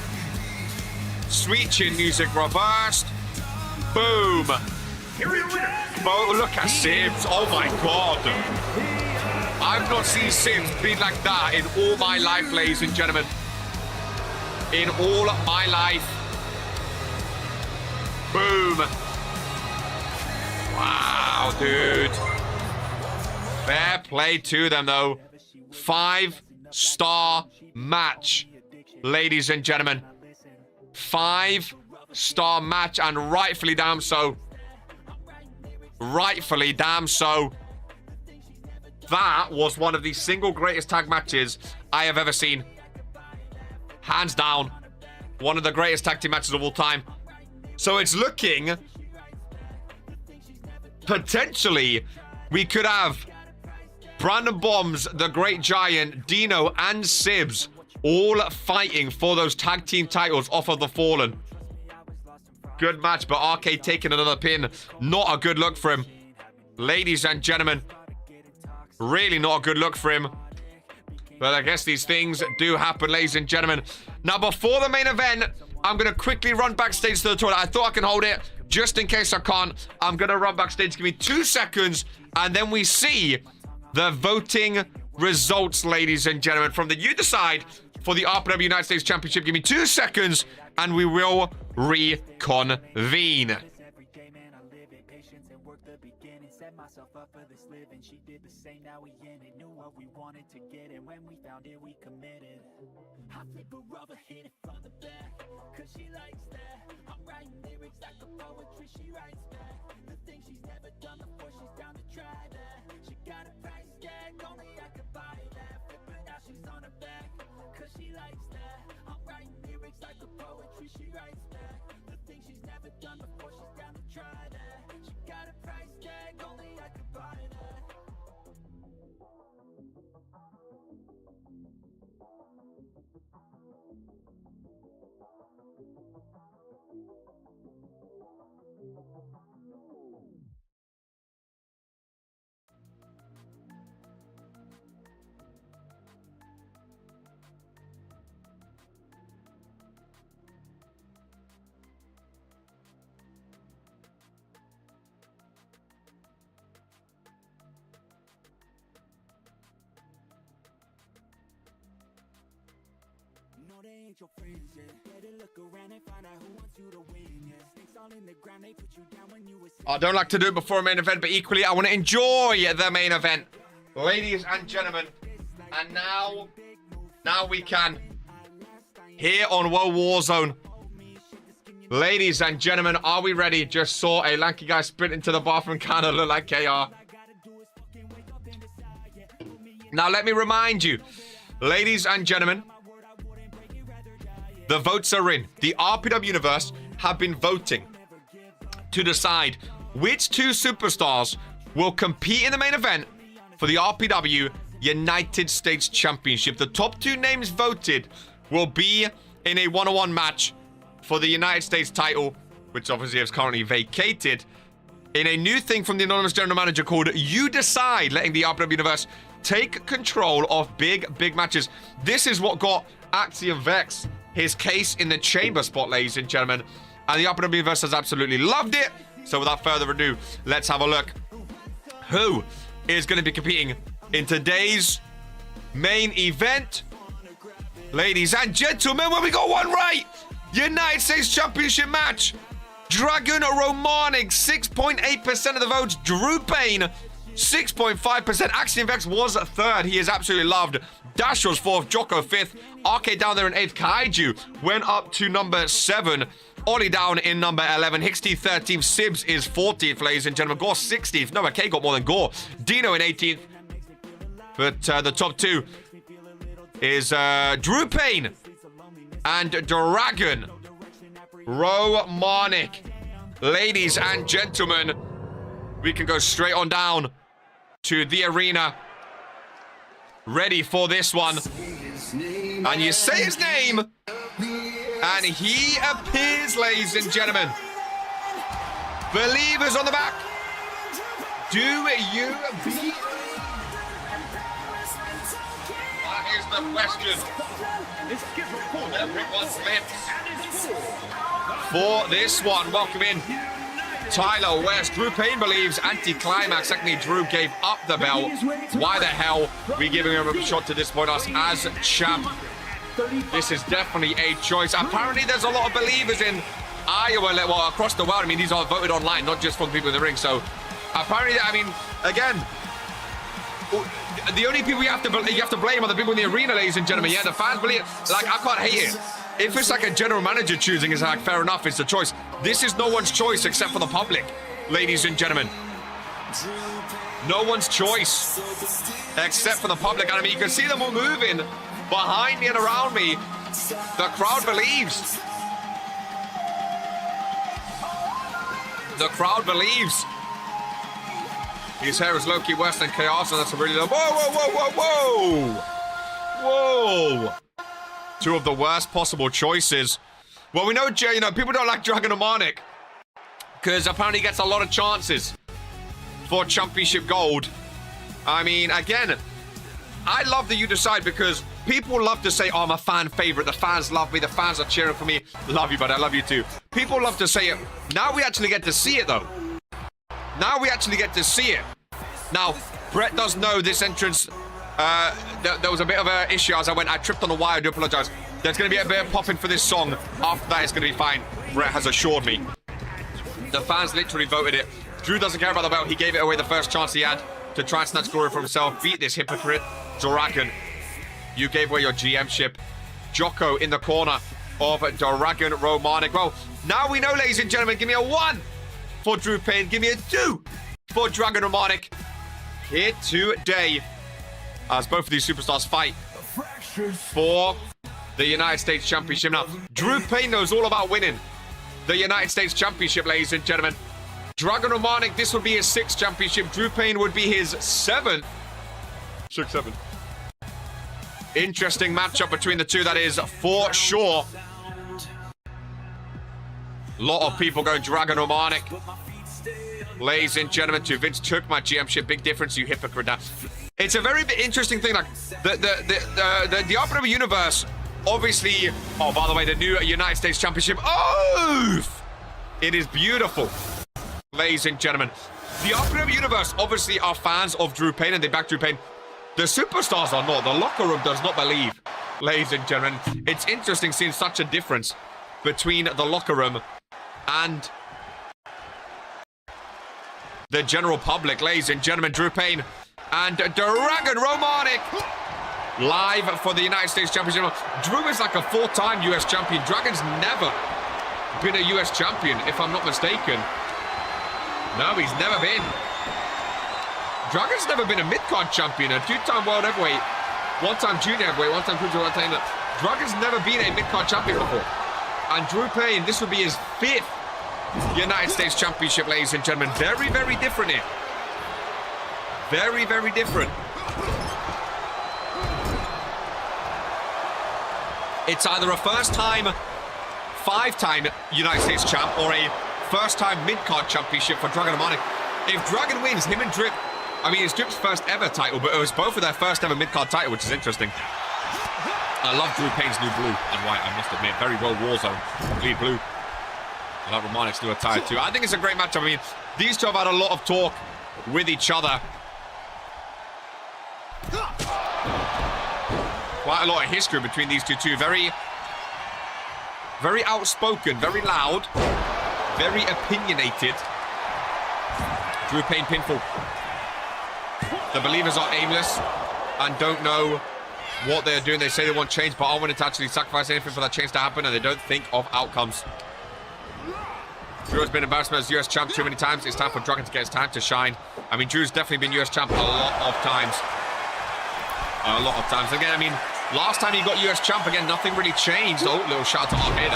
Sweet chin music reversed. Boom. Oh, look at Sibs. Oh my God. I've not seen Sibs beat like that in all my life, ladies and gentlemen. In all my life. Boom. Wow, dude. Fair play to them, though. 5-star match, ladies and gentlemen. 5-star match, and rightfully damn so. Rightfully damn so. That was one of the single greatest tag matches I have ever seen. Hands down. One of the greatest tag team matches of all time. So it's looking... potentially, we could have Brandon Bombs, the Great Giant, Dino, and Sibs all fighting for those tag team titles off of the Fallen. Good match, but RK taking another pin. Not a good look for him. Ladies and gentlemen, really not a good look for him. But I guess these things do happen, ladies and gentlemen. Now, before the main event, I'm going to quickly run backstage to the toilet. I thought I can hold it. Just in case I can't, I'm going to run backstage. Give me 2 seconds, and then we see the voting results, ladies and gentlemen. From the You Decide for the RPW United States Championship. Give me 2 seconds, and we will reconvene. I flip her over, hit it from the back, cause she likes that. I'm writing lyrics like a poetry, she writes back. The thing she's never done before, she's down to try that. She got a price tag, only I could buy that. Flip her now, she's on her back, cause she likes that. I'm writing lyrics like a poetry, she writes back. The thing she's never done before, she's down to try that. She got a price tag, only I could buy that. No, they ain't your friends yet. Better look around and find out who wants you to win. Yeah, snakes all in the ground, they put you down when you was. I don't like to do it before a main event, but equally, I want to enjoy the main event, ladies and gentlemen. And now we can. Here on World Warzone. Ladies and gentlemen, are we ready? Just saw a lanky guy sprint into the bathroom, kind of look like KR. Now, let me remind you, ladies and gentlemen, the votes are in. The RPW Universe have been voting to decide which 2 superstars will compete in the main event for the RPW United States Championship. The top 2 names voted will be in a one-on-one match for the United States title, which obviously is currently vacated in a new thing from the anonymous general manager called You Decide, letting the RPW Universe take control of big matches. This is what got Axiom Vex his case in the chamber spot, ladies and gentlemen. And the RPW Universe has absolutely loved it. So without further ado, let's have a look. Who is going to be competing in today's main event? Ladies and gentlemen, when we got one right, United States Championship match. Dragon Romanic, 6.8% of the votes. Drew Payne, 6.5%. Axiom Vex was third. He is absolutely loved. Dash was fourth. Jocko fifth. RK down there in eighth. Kaiju went up to number 7. Ollie down in number 11. Hixty 13th. Sibs is 14th, ladies and gentlemen. Gore 16th. No, K got more than Gore. Dino in 18th. But the top two is Drew Payne and Dragon Romanic. Ladies and gentlemen, we can go straight on down to the arena. Ready for this one. And you say his name, and he appears, ladies and gentlemen. Believers on the back. Do you believe? That is the question on everyone's lips. For this one, welcome in Tyler West. Drew Payne believes anti-climax. Secondly, Drew gave up the belt. Why the hell are we giving him a shot to disappoint us as champ? This is definitely a choice. Apparently, there's a lot of believers in Iowa, well, across the world. I mean, these are voted online, not just from people in the ring. So, apparently, I mean, again, the only people you have to blame are the people in the arena, ladies and gentlemen. Yeah, the fans believe. Like, I can't hate it. If it's like a general manager choosing, it's like fair enough. It's a choice. This is no one's choice except for the public, ladies and gentlemen. No one's choice except for the public. And I mean, you can see them all moving behind me and around me. The crowd believes. The crowd believes. His hair is low-key worse than CAW, so that's a really low. Whoa. Two of the worst possible choices. Well, we know, you know, people don't like Dragon Romanic because apparently he gets a lot of chances for championship gold. I mean, again, I love that You Decide because people love to say, oh, I'm a fan favorite. The fans love me. The fans are cheering for me. Love you, buddy. I love you too. People love to say it. Now we actually get to see it, though. Now we actually get to see it. Now, Brett does know this entrance. There was a bit of an issue as I tripped on a wire. I do apologize. There's going to be a bit of popping for this song. After that, it's going to be fine. Brett has assured me. The fans literally voted it. Drew doesn't care about the belt. He gave it away the first chance he had to try and snatch glory for himself. Beat this hypocrite. Dragon, you gave away your GM-ship. Jocko in the corner of Dragon Romanic. Well, now we know, ladies and gentlemen. Give me a 1 for Drew Payne. Give me a 2 for Dragon Romanic. Here today, as both of these superstars fight for the United States Championship. Now, Drew Payne knows all about winning the United States Championship, ladies and gentlemen. Dragon Romanic, this would be his 6th championship. Drew Payne would be his 7th. 6-7. Interesting matchup between the two, that is for sure. A lot of people going Dragon Romanic. Ladies and gentlemen, to Vince took my GM-ship. Big difference, you hypocrite. Now, it's a very interesting thing. Like the RPW Universe, obviously. Oh, by the way, the new United States Championship. Oh, it is beautiful, ladies and gentlemen. The RPW Universe obviously are fans of Drew Payne and they back Drew Payne. The superstars are not. The locker room does not believe, ladies and gentlemen. It's interesting seeing such a difference between the locker room and the general public. Ladies and gentlemen, Drew Payne and Dragon Romanic live for the United States Championship. Drew is like a 4-time US champion. Dragon's never been a US champion, if I'm not mistaken. No, he's never been. Dragon's never been a mid-card champion, a 2-time world heavyweight, 1-time junior heavyweight, 1-time cruiserweight. Dragon's never been a mid-card champion before. And Drew Payne, this would be his 5th United States Championship, ladies and gentlemen. Very, very different here. Very, very different. It's either a first-time, 5-time United States champ or a first-time mid-card championship for Dragon and Monic. If Dragon wins, him and Drip, I mean, it's Drip's first ever title, but it was both of their first ever mid-card title, which is interesting. I love Drew Payne's new blue and white, I must admit. Very well Warzone. Bleed blue. I love Romanic's new attire too. I think it's a great matchup. I mean, these two have had a lot of talk with each other. Quite a lot of history between these two. Very outspoken, very loud, very opinionated. Drew Payne pinfall. The believers are aimless and don't know what they're doing. They say they want change, but aren't willing to actually sacrifice anything for that change to happen, and they don't think of outcomes. Drew has been embarrassed as US champ too many times. It's time for Dragon to get his time to shine. I mean, Drew's definitely been US champ a lot of times. Again, I mean, last time he got US champ, again, nothing really changed. Oh, little shout out to Arcade.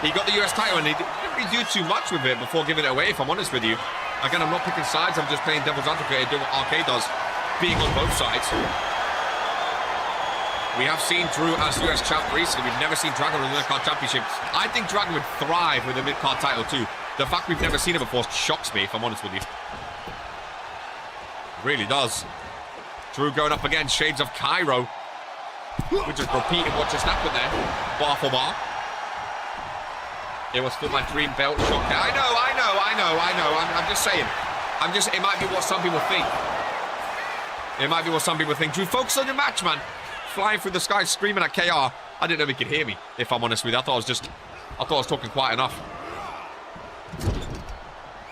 He got the US title, and he didn't really do too much with it before giving it away, if I'm honest with you. Again, I'm not picking sides. I'm just playing devil's advocate, doing what Arcade does, being on both sides. We have seen Drew as US champ recently. We've never seen Dragon with a mid-card championship. I think Dragon would thrive with a mid-card title too. The fact we've never seen it before shocks me, if I'm honest with you. It really does. Drew going up against Shades of Cairo. We're just repeating what just happened there. Bar for bar. It was still my dream belt shot. I know. I'm just saying. It might be what some people think. Drew, focus on your match, man. Flying through the sky, screaming at KR. I didn't know he could hear me, if I'm honest with you. I thought I was talking quiet enough.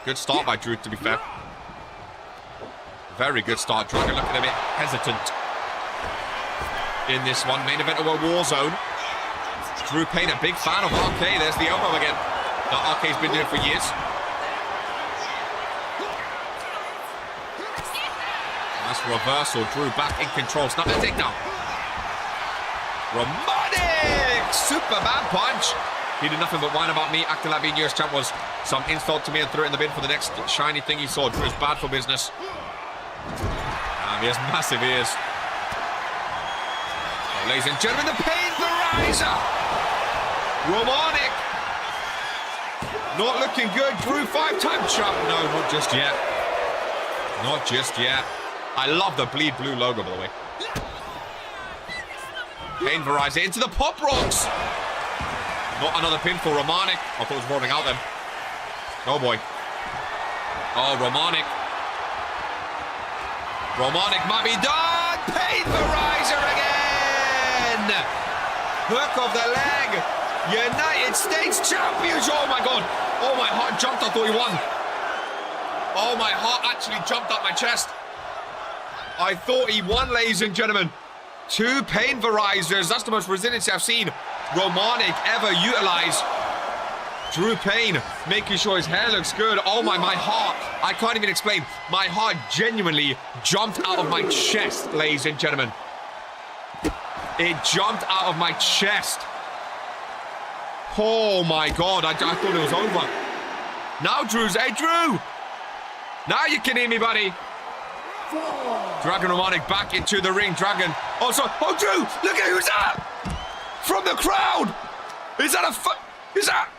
Good start by Drew, to be fair. Very good start. Dragon looking a bit hesitant in this one. Main event of a Warzone. Drew Payne, a big fan of Arcade. There's the elbow again that Arcade's been doing for years. Nice reversal. Drew back in control. Snap that takedown. Romatic! Superman punch. He did nothing but whine about me, acting like being US champ was some insult to me, and threw it in the bin for the next shiny thing he saw. Drew's bad for business. He has massive ears. Oh, ladies and gentlemen, the Pain Riser! Romatic! Not looking good. Drew, 5-time champ. No, not just yet. Not just yet. I love the bleed blue logo, by the way. Pain Verizon into the Pop Rocks. Not another pin for Romatic. I thought it was rolling out then. Oh boy. Oh, Romatic. Romatic might be done. Pain Verizon again. Hook of the leg. United States champions. Oh my God. Oh, my heart jumped. I thought he won. Oh, my heart actually jumped up my chest. I thought he won, ladies and gentlemen. 2 Pain Verizers. That's the most resiliency I've seen Romatic ever utilize. Drew Payne making sure his hair looks good. Oh my heart. I can't even explain. My heart genuinely jumped out of my chest, ladies and gentlemen. It jumped out of my chest. Oh my God. I thought it was over. Now Drew's. Hey, Drew. Now you can hear me, buddy. Dragon Romatic back into the ring. Dragon. Oh, sorry. Oh, Drew. Look at who's that? From the crowd. Is that a is that?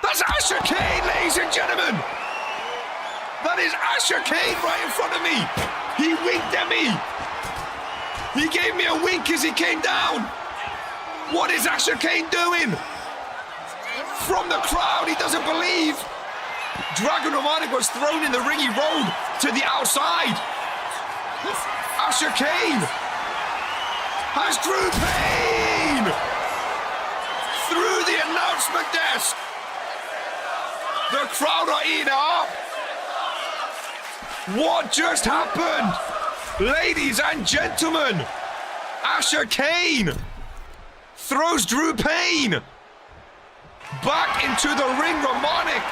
That's Asher Kane, ladies and gentlemen. That is Asher Kane right in front of me. He winked at me. He gave me a wink as he came down. What is Asher Kane doing? From the crowd, he doesn't believe. Dragon Romatic was thrown in the ring. He rolled to the outside. Asher Kane has Drew Payne through the announcement desk. The crowd are eating it up. What just happened? Ladies and gentlemen, Asher Kane throws Drew Payne back into the ring. Romatic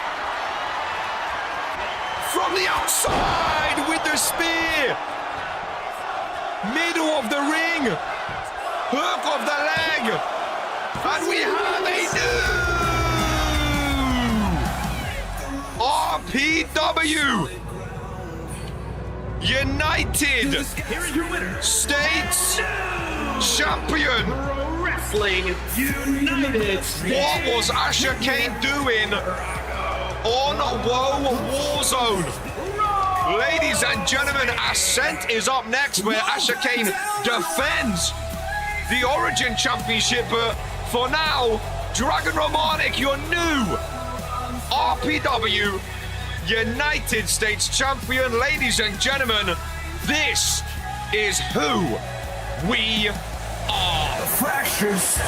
from the outside with the spear. Middle of the ring. Hook of the leg. And we have a new RPW United States Champion. Wrestling United States. What was Asher Kane doing on Woe Warzone? Ladies and gentlemen, Ascent is up next, where Asher Kane defends the Origin Championship. But for now, Dragon Romanik, your new RPW United States champion. Ladies and gentlemen, this is who we are. Fractures.